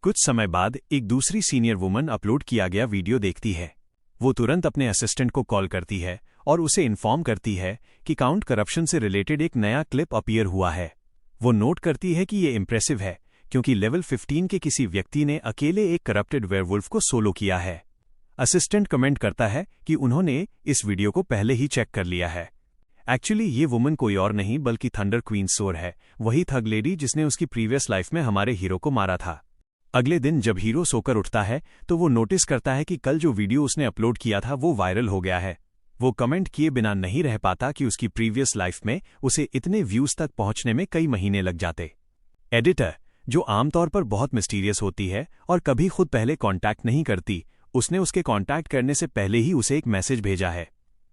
कुछ समय बाद एक दूसरी सीनियर वुमन अपलोड किया गया वीडियो देखती है। वो तुरंत अपने असिस्टेंट को कॉल करती है और उसे इन्फॉर्म करती है कि काउंट करप्शन से रिलेटेड एक नया क्लिप अपीयर हुआ है। वो नोट करती है कि ये इंप्रेसिव है क्योंकि लेवल 15 के किसी व्यक्ति ने अकेले एक करप्टेड वेयरवुल्फ को सोलो किया है। असिस्टेंट कमेंट करता है कि उन्होंने इस वीडियो को पहले ही चेक कर लिया है। एक्चुअली ये वुमन कोई और नहीं बल्कि थंडर क्वीन सोर है, वही थग लेडी जिसने उसकी प्रीवियस लाइफ में हमारे हीरो को मारा था। अगले दिन जब हीरो सोकर उठता है तो वो नोटिस करता है कि कल जो वीडियो उसने अपलोड किया था वो वायरल हो गया है। वो कमेंट किए बिना नहीं रह पाता कि उसकी प्रीवियस लाइफ में उसे इतने व्यूज तक पहुंचने में कई महीने लग जाते। एडिटर, जो आमतौर पर बहुत मिस्टीरियस होती है और कभी खुद पहले कांटेक्ट नहीं करती, उसने उसके कांटेक्ट करने से पहले ही उसे एक मैसेज भेजा है।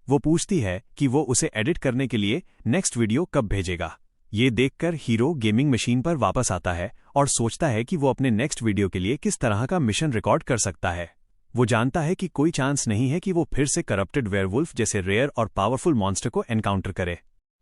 वो पूछती है कि वो उसे एडिट करने के लिए नेक्स्ट वीडियो कब भेजेगा। ये देखकर हीरो गेमिंग मशीन पर वापस आता है और सोचता है कि वो अपने नेक्स्ट वीडियो के लिए किस तरह का मिशन रिकॉर्ड कर सकता है। वो जानता है कि कोई चांस नहीं है कि वो फिर से करप्टेड वेयरवुल्फ जैसे रेयर और पावरफुल मॉन्स्टर को एनकाउंटर करे।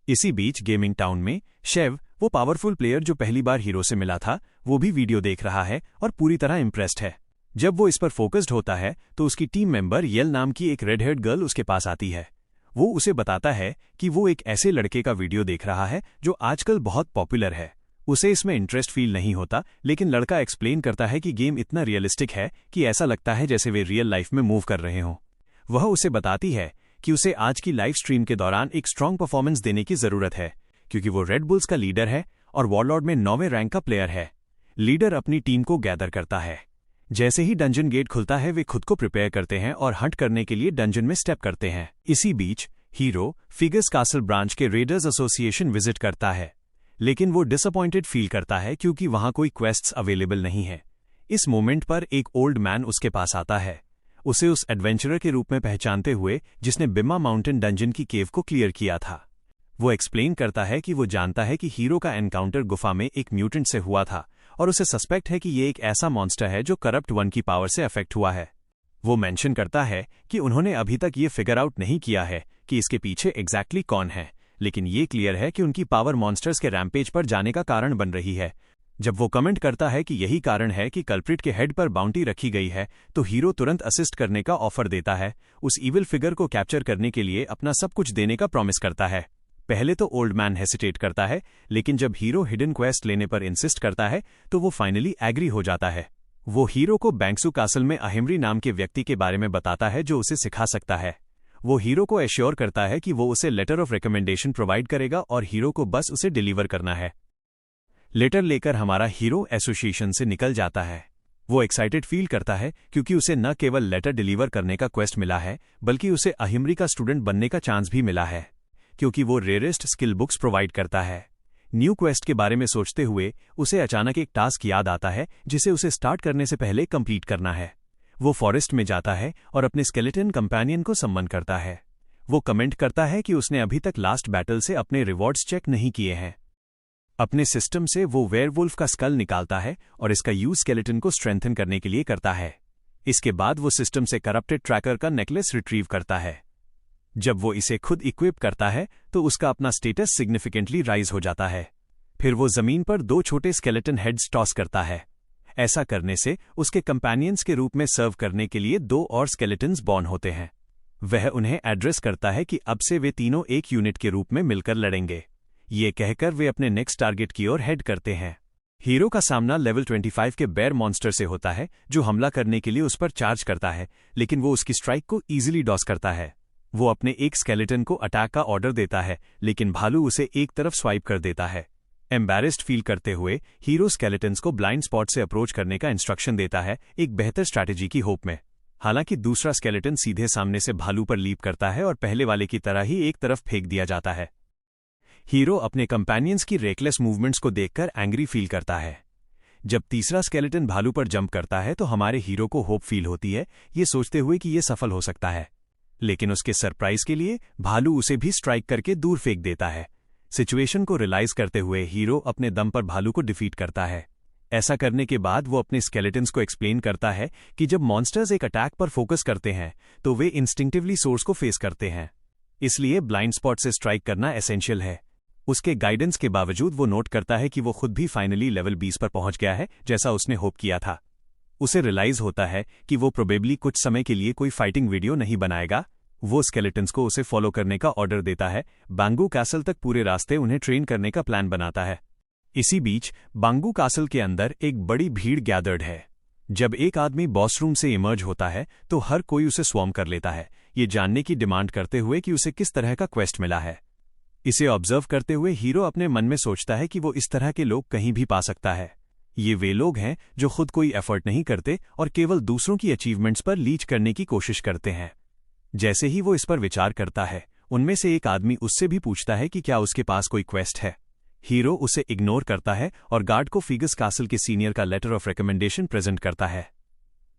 इसी बीच गेमिंग टाउन में शेव, वो पावरफुल प्लेयर जो पहली बार हीरो से मिला था, वो भी वीडियो देख रहा है और पूरी तरह इम्प्रेस्ड है। जब वो इस पर फोकस्ड होता है तो उसकी टीम मेंबर येल नाम की एक रेड हेयर्ड गर्ल उसके पास आती है। वो उसे बताता है कि वो एक ऐसे लड़के का वीडियो देख रहा है जो आजकल बहुत पॉपुलर है। उसे इसमें इंटरेस्ट फील नहीं होता, लेकिन लड़का एक्सप्लेन करता है कि गेम इतना रियलिस्टिक है कि ऐसा लगता है जैसे वे रियल लाइफ में मूव कर रहे हों। वह उसे बताती है कि उसे आज की लाइव स्ट्रीम के दौरान एक स्ट्रांग परफॉर्मेंस देने की जरूरत है, क्योंकि वो रेड बुल्स का लीडर है और वॉरलॉर्ड में 9वें रैंक का प्लेयर है। लीडर अपनी टीम को गैदर करता है। जैसे ही डंजन गेट खुलता है वे खुद को प्रिपेयर करते हैं और हंट करने के लिए डंजन में स्टेप करते हैं। इसी बीच हीरो फिगस कासल ब्रांच के रेडर्स एसोसिएशन विजिट करता है, लेकिन वो डिसअपॉइंटेड फील करता है क्योंकि वहां कोई क्वेस्ट्स अवेलेबल नहीं है। इस मोमेंट पर एक ओल्ड मैन उसके पास आता है, उसे उस एडवेंचरर के रूप में पहचानते हुए जिसने बिमा माउंटेन डंजन की केव को क्लियर किया था। वो एक्सप्लेन करता है कि वो जानता है कि हीरो का एनकाउंटर गुफा में एक म्यूटेंट से हुआ था और उसे सस्पेक्ट है कि ये एक ऐसा मॉन्स्टर है जो करप्ट वन की पावर से अफेक्ट हुआ है। वो मेंशन करता है कि उन्होंने अभी तक ये फिगर आउट नहीं किया है कि इसके पीछे एग्जैक्टली कौन है, लेकिन ये क्लियर है कि उनकी पावर मॉन्स्टर्स के रैम्पेज पर जाने का कारण बन रही है। जब वो कमेंट करता है कि यही कारण है कि कल्प्रिट के हेड पर बाउंटी रखी गई है, तो हीरो तुरंत असिस्ट करने का ऑफर देता है, उस इविल फिगर को कैप्चर करने के लिए अपना सब कुछ देने का प्रॉमिस करता है। पहले तो ओल्ड मैन हेसिटेट करता है, लेकिन जब हीरो हिडन क्वेस्ट लेने पर इंसिस्ट करता है तो वो फाइनली एग्री हो जाता है। वो हीरो को बैंक्सू कासल में अहिमरी नाम के व्यक्ति के बारे में बताता है जो उसे सिखा सकता है। वो हीरो को एश्योर करता है कि वो उसे लेटर ऑफ रिकमेंडेशन प्रोवाइड करेगा और हीरो को बस उसे डिलीवर करना है। लेटर लेकर हमारा हीरो एसोसिएशन से निकल जाता है। वो एक्साइटेड फील करता है क्योंकि उसे न केवल लेटर डिलीवर करने का क्वेस्ट मिला है, बल्कि उसे अहिमरी का स्टूडेंट बनने का चांस भी मिला है, क्योंकि वो रेयरेस्ट स्किल बुक्स प्रोवाइड करता है। न्यू क्वेस्ट के बारे में सोचते हुए उसे अचानक एक टास्क याद आता है जिसे उसे स्टार्ट करने से पहले कंप्लीट करना है। वो फॉरेस्ट में जाता है और अपने स्केलेटन कंपेनियन को सम्मन करता है। वो कमेंट करता है कि उसने अभी तक लास्ट बैटल से अपने रिवॉर्ड्स चेक नहीं किए हैं। अपने सिस्टम से वो वेयरवुल्फ का स्कल निकालता है और इसका यूज स्केलेटन को स्ट्रेंथन करने के लिए करता है। इसके बाद वो सिस्टम से करप्टेड ट्रैकर का नेकलेस रिट्रीव करता है। जब वो इसे खुद इक्विप करता है तो उसका अपना स्टेटस सिग्निफिकेंटली राइज हो जाता है। फिर वो जमीन पर 2 छोटे स्केलेटन हेड्स टॉस करता है। ऐसा करने से उसके कंपेनियंस के रूप में सर्व करने के लिए 2 और स्केलेटन्स बॉर्न होते हैं। वह उन्हें एड्रेस करता है कि अब से वे तीनों एक यूनिट के रूप में मिलकर लड़ेंगे। ये कहकर वे अपने नेक्स्ट टारगेट की ओर हेड करते हैं। हीरो का सामना लेवल 25 के बेयर मॉन्स्टर से होता है, जो हमला करने के लिए उस पर चार्ज करता है, लेकिन वो उसकी स्ट्राइक को ईजिली डॉस करता है। वो अपने एक स्केलेटन को अटैक का ऑर्डर देता है, लेकिन भालू उसे एक तरफ स्वाइप कर देता है। एम्बैरेस्ड फील करते हुए हीरो स्केलेटन्स को ब्लाइंड स्पॉट से अप्रोच करने का इंस्ट्रक्शन देता है, एक बेहतर स्ट्रैटेजी की होप में। हालांकि दूसरा स्केलेटन सीधे सामने से भालू पर लीप करता है और पहले वाले की तरह ही एक तरफ फेंक दिया जाता है। हीरो अपने कंपेनियंस की रेकलेस मूवमेंट्स को देखकर एंग्री फील करता है। जब तीसरा स्केलेटन भालू पर जंप करता है तो हमारे हीरो को होप फील होती है, ये सोचते हुए कि ये सफल हो सकता है, लेकिन उसके सरप्राइज के लिए भालू उसे भी स्ट्राइक करके दूर फेंक देता है। सिचुएशन को रियलाइज करते हुए हीरो अपने दम पर भालू को डिफीट करता है। ऐसा करने के बाद वो अपने स्केलेटन्स को एक्सप्लेन करता है कि जब मॉन्स्टर्स एक अटैक पर फोकस करते हैं तो वे इंस्टिंक्टिवली सोर्स को फेस करते हैं, इसलिए ब्लाइंड स्पॉट से स्ट्राइक करना एसेंशियल है। उसके गाइडेंस के बावजूद वो नोट करता है कि वो खुद भी फाइनली लेवल 20 पर पहुंच गया है, जैसा उसने होप किया था। उसे रियलाइज होता है कि वो प्रोबेबली कुछ समय के लिए कोई फाइटिंग वीडियो नहीं बनाएगा। वो स्केलेटन्स को उसे फॉलो करने का ऑर्डर देता है। बांगू कैसल तक पूरे रास्ते उन्हें ट्रेन करने का प्लान बनाता है। इसी बीच बांगू कैसल के अंदर एक बड़ी भीड़ गैदर्ड है। जब एक आदमी बॉस रूम से इमर्ज होता है तो हर कोई उसे स्वॉर्म कर लेता है, ये जानने की डिमांड करते हुए कि उसे किस तरह का क्वेस्ट मिला है। इसे ऑब्जर्व करते हुए हीरो अपने मन में सोचता है कि वो इस तरह के लोग कहीं भी पा सकता है। ये वे लोग हैं जो खुद कोई एफर्ट नहीं करते और केवल दूसरों की अचीवमेंट्स पर लीच करने की कोशिश करते हैं। जैसे ही वो इस पर विचार करता है, उनमें से एक आदमी उससे भी पूछता है कि क्या उसके पास कोई क्वेस्ट है। हीरो उसे इग्नोर करता है और गार्ड को फिगस कासल के सीनियर का लेटर ऑफ रिकमेंडेशन प्रेजेंट करता है।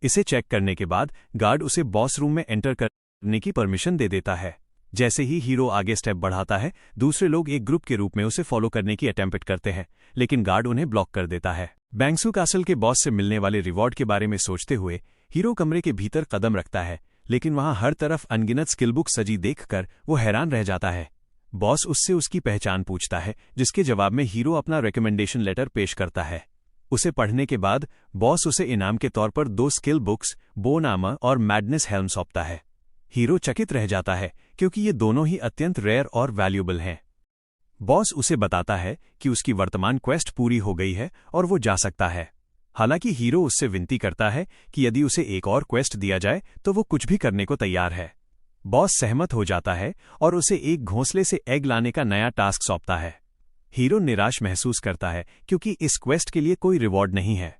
इसे चेक करने के बाद गार्ड उसे बॉस रूम में एंटर करने की परमिशन दे देता है। जैसे ही हीरो आगे स्टेप बढ़ाता है, दूसरे लोग एक ग्रुप के रूप में उसे फॉलो करने की अटेम्प्ट करते हैं, लेकिन गार्ड उन्हें ब्लॉक कर देता है। बैंक्सू कासल के बॉस से मिलने वाले रिवॉर्ड के बारे में सोचते हुए हीरो कमरे के भीतर कदम रखता है, लेकिन वहां हर तरफ अनगिनत स्किल बुक सजी देखकर वो हैरान रह जाता है। बॉस उससे उसकी पहचान पूछता है, जिसके जवाब में हीरो अपना रिकमेंडेशन लेटर पेश करता है। उसे पढ़ने के बाद बॉस उसे इनाम के तौर पर 2 स्किल बुक्स, बोन आर्मर और मैडनेस हेल्म सौंपता है। हीरो चकित रह जाता है क्योंकि ये दोनों ही अत्यंत रेयर और वैल्यूएबल हैं। बॉस उसे बताता है कि उसकी वर्तमान क्वेस्ट पूरी हो गई है और वो जा सकता है। हालांकि हीरो उससे विनती करता है कि यदि उसे एक और क्वेस्ट दिया जाए तो वो कुछ भी करने को तैयार है। बॉस सहमत हो जाता है और उसे एक घोंसले से एग लाने का नया टास्क सौंपता है। हीरो निराश महसूस करता है क्योंकि इस क्वेस्ट के लिए कोई रिवॉर्ड नहीं है।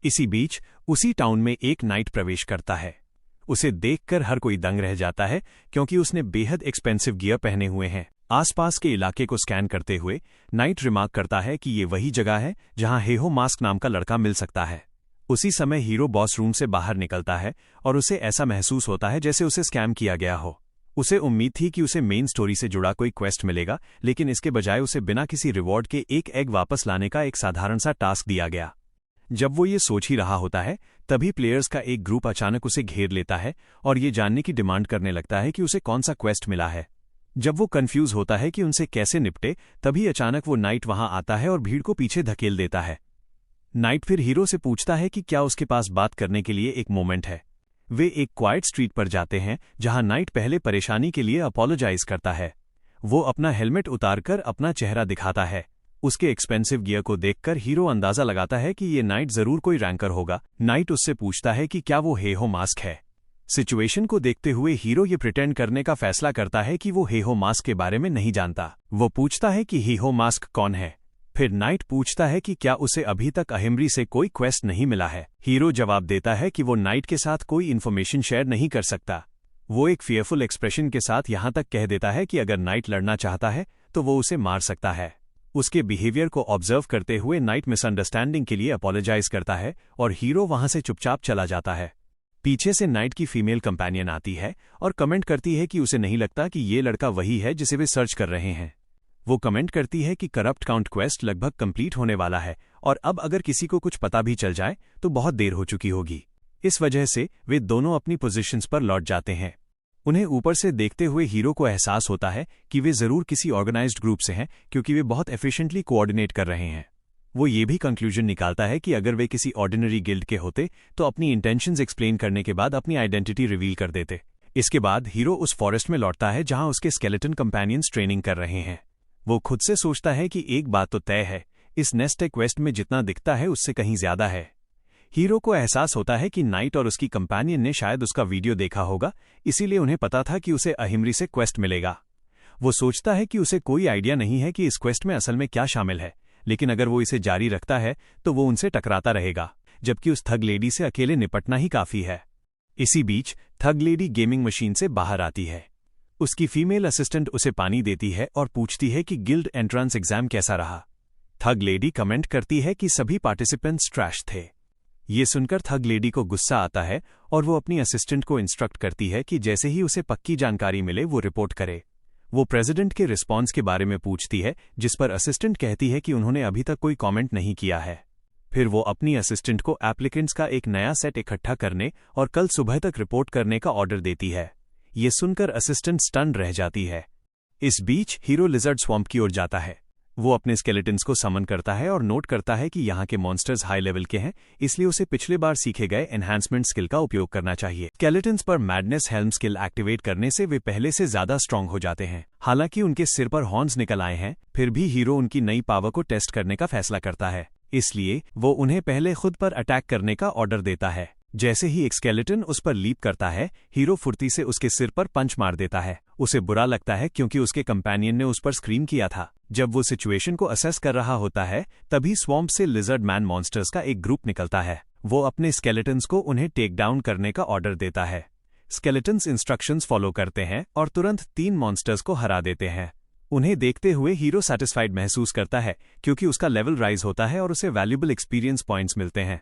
इसी बीच उसी टाउन में एक नाइट प्रवेश करता है। उसे देखकर हर कोई दंग रह जाता है क्योंकि उसने बेहद एक्सपेंसिव गियर पहने हुए हैं। आसपास के इलाके को स्कैन करते हुए नाइट रिमार्क करता है कि ये वही जगह है जहां हेहो मास्क नाम का लड़का मिल सकता है। उसी समय हीरो बॉस रूम से बाहर निकलता है और उसे ऐसा महसूस होता है जैसे उसे स्कैम किया गया हो। उसे उम्मीद थी कि उसे मेन स्टोरी से जुड़ा कोई क्वेस्ट मिलेगा, लेकिन इसके बजाय उसे बिना किसी रिवॉर्ड के एक एग वापस लाने का एक साधारण सा टास्क दिया गया। जब वो ये सोच ही रहा होता है तभी प्लेयर्स का एक ग्रुप अचानक उसे घेर लेता है और ये जानने की डिमांड करने लगता है कि उसे कौन सा क्वेस्ट मिला है। जब वो कंफ्यूज होता है कि उनसे कैसे निपटे, तभी अचानक वो नाइट वहां आता है और भीड़ को पीछे धकेल देता है। नाइट फिर हीरो से पूछता है कि क्या उसके पास बात करने के लिए एक मोमेंट है। वे एक क्वाइट स्ट्रीट पर जाते हैं जहां नाइट पहले परेशानी के लिए अपोलोजाइज करता है। वो अपना हेलमेट उतारकर अपना चेहरा दिखाता है। उसके एक्सपेंसिव गियर को देखकर हीरो अंदाजा लगाता है कि ये नाइट जरूर कोई रैंकर होगा। नाइट उससे पूछता है कि क्या वो हेहो मास्क है। सिचुएशन को देखते हुए हीरो ये प्रिटेंड करने का फैसला करता है कि वो हेहो मास्क के बारे में नहीं जानता। वो पूछता है कि हेहो मास्क कौन है। फिर नाइट पूछता है कि क्या उसे अभी तक अहिमरी से कोई क्वेस्ट नहीं मिला है। हीरो जवाब देता है कि वो नाइट के साथ कोई इन्फॉर्मेशन शेयर नहीं कर सकता। वो एक फियरफुल एक्सप्रेशन के साथ यहां तक कह देता है कि अगर नाइट लड़ना चाहता है तो वो उसे मार सकता है। उसके बिहेवियर को ऑब्जर्व करते हुए नाइट मिसअंडरस्टैंडिंग के लिए अपोलोजाइज करता है और हीरो वहां से चुपचाप चला जाता है। पीछे से नाइट की फीमेल कंपेनियन आती है और कमेंट करती है कि उसे नहीं लगता कि ये लड़का वही है जिसे वे सर्च कर रहे हैं। वो कमेंट करती है कि करप्ट काउंट क्वेस्ट लगभग कंप्लीट होने वाला है और अब अगर किसी को कुछ पता भी चल जाए तो बहुत देर हो चुकी होगी। इस वजह से वे दोनों अपनी पोजीशंस पर लौट जाते हैं। उन्हें ऊपर से देखते हुए हीरो को एहसास होता है कि वे जरूर किसी ऑर्गेनाइज्ड ग्रुप से हैं क्योंकि वे बहुत एफिशिएंटली कोऑर्डिनेट कर रहे हैं। वो ये भी कंक्लूजन निकालता है कि अगर वे किसी ऑर्डिनरी गिल्ड के होते तो अपनी इंटेंशंस एक्सप्लेन करने के बाद अपनी आइडेंटिटी रिवील कर देते। इसके बाद हीरो उस फॉरेस्ट में लौटता है जहां उसके स्केलेटन कंपेनियंस ट्रेनिंग कर रहे हैं। वो खुद से सोचता है कि एक बात तो तय है, इस नेस्ट क्वेस्ट में जितना दिखता है उससे कहीं ज्यादा है। हीरो को एहसास होता है कि नाइट और उसकी कंपेनियन ने शायद उसका वीडियो देखा होगा, इसीलिए उन्हें पता था कि उसे अहिमरी से क्वेस्ट मिलेगा। वो सोचता है कि उसे कोई आइडिया नहीं है कि इस क्वेस्ट में असल में क्या शामिल है, लेकिन अगर वो इसे जारी रखता है तो वो उनसे टकराता रहेगा, जबकि उस थग लेडी से अकेले निपटना ही काफी है। इसी बीच थग लेडी गेमिंग मशीन से बाहर आती है। उसकी फीमेल असिस्टेंट उसे पानी देती है और पूछती है कि गिल्ड एंट्रेंस एग्जाम कैसा रहा। थग लेडी कमेंट करती है कि सभी पार्टिसिपेंट्स ट्रैश थे। ये सुनकर थग लेडी को गुस्सा आता है और वो अपनी असिस्टेंट को इंस्ट्रक्ट करती है कि जैसे ही उसे पक्की जानकारी मिले वो रिपोर्ट करे। वो प्रेसिडेंट के रिस्पॉन्स के बारे में पूछती है, जिस पर असिस्टेंट कहती है कि उन्होंने अभी तक कोई कमेंट नहीं किया है। फिर वो अपनी असिस्टेंट को एप्लीकेंट्स का एक नया सेट इकट्ठा करने और कल सुबह तक रिपोर्ट करने का ऑर्डर देती है। ये सुनकर असिस्टेंट स्टन रह जाती है। इस बीच हीरो लिजर्ड स्वैम्प की ओर जाता है। वो अपने स्केलेटन्स को समन करता है और नोट करता है कि यहाँ के मॉन्स्टर्स हाई लेवल के हैं, इसलिए उसे पिछले बार सीखे गए एनहांसमेंट स्किल का उपयोग करना चाहिए। स्केलेटन्स पर मैडनेस हेल्म स्किल एक्टिवेट करने से वे पहले से ज्यादा स्ट्रांग हो जाते हैं। हालांकि उनके सिर पर हॉर्न्स निकल आए हैं, फिर भी हीरो उनकी नई पावर को टेस्ट करने का फैसला करता है, इसलिए वो उन्हें पहले खुद पर अटैक करने का ऑर्डर देता है। जैसे ही एक स्केलेटन उस पर लीप करता है, हीरो फुर्ती से उसके सिर पर पंच मार देता है। उसे बुरा लगता है क्योंकि उसके कंपेनियन ने उस पर स्क्रीम किया था। जब वो सिचुएशन को असेस कर रहा होता है, तभी स्वैम्प से लिजर्ड मैन मॉन्स्टर्स का एक ग्रुप निकलता है। वो अपने स्केलेटन्स को उन्हें टेक डाउन करने का ऑर्डर देता है। स्केलेटन्स इंस्ट्रक्शंस फॉलो करते हैं और तुरंत 3 मॉन्स्टर्स को हरा देते हैं। उन्हें देखते हुए हीरो सैटिस्फाइड महसूस करता है क्योंकि उसका लेवल राइज होता है और उसे वैल्यूएबल एक्सपीरियंस पॉइंट्स मिलते हैं।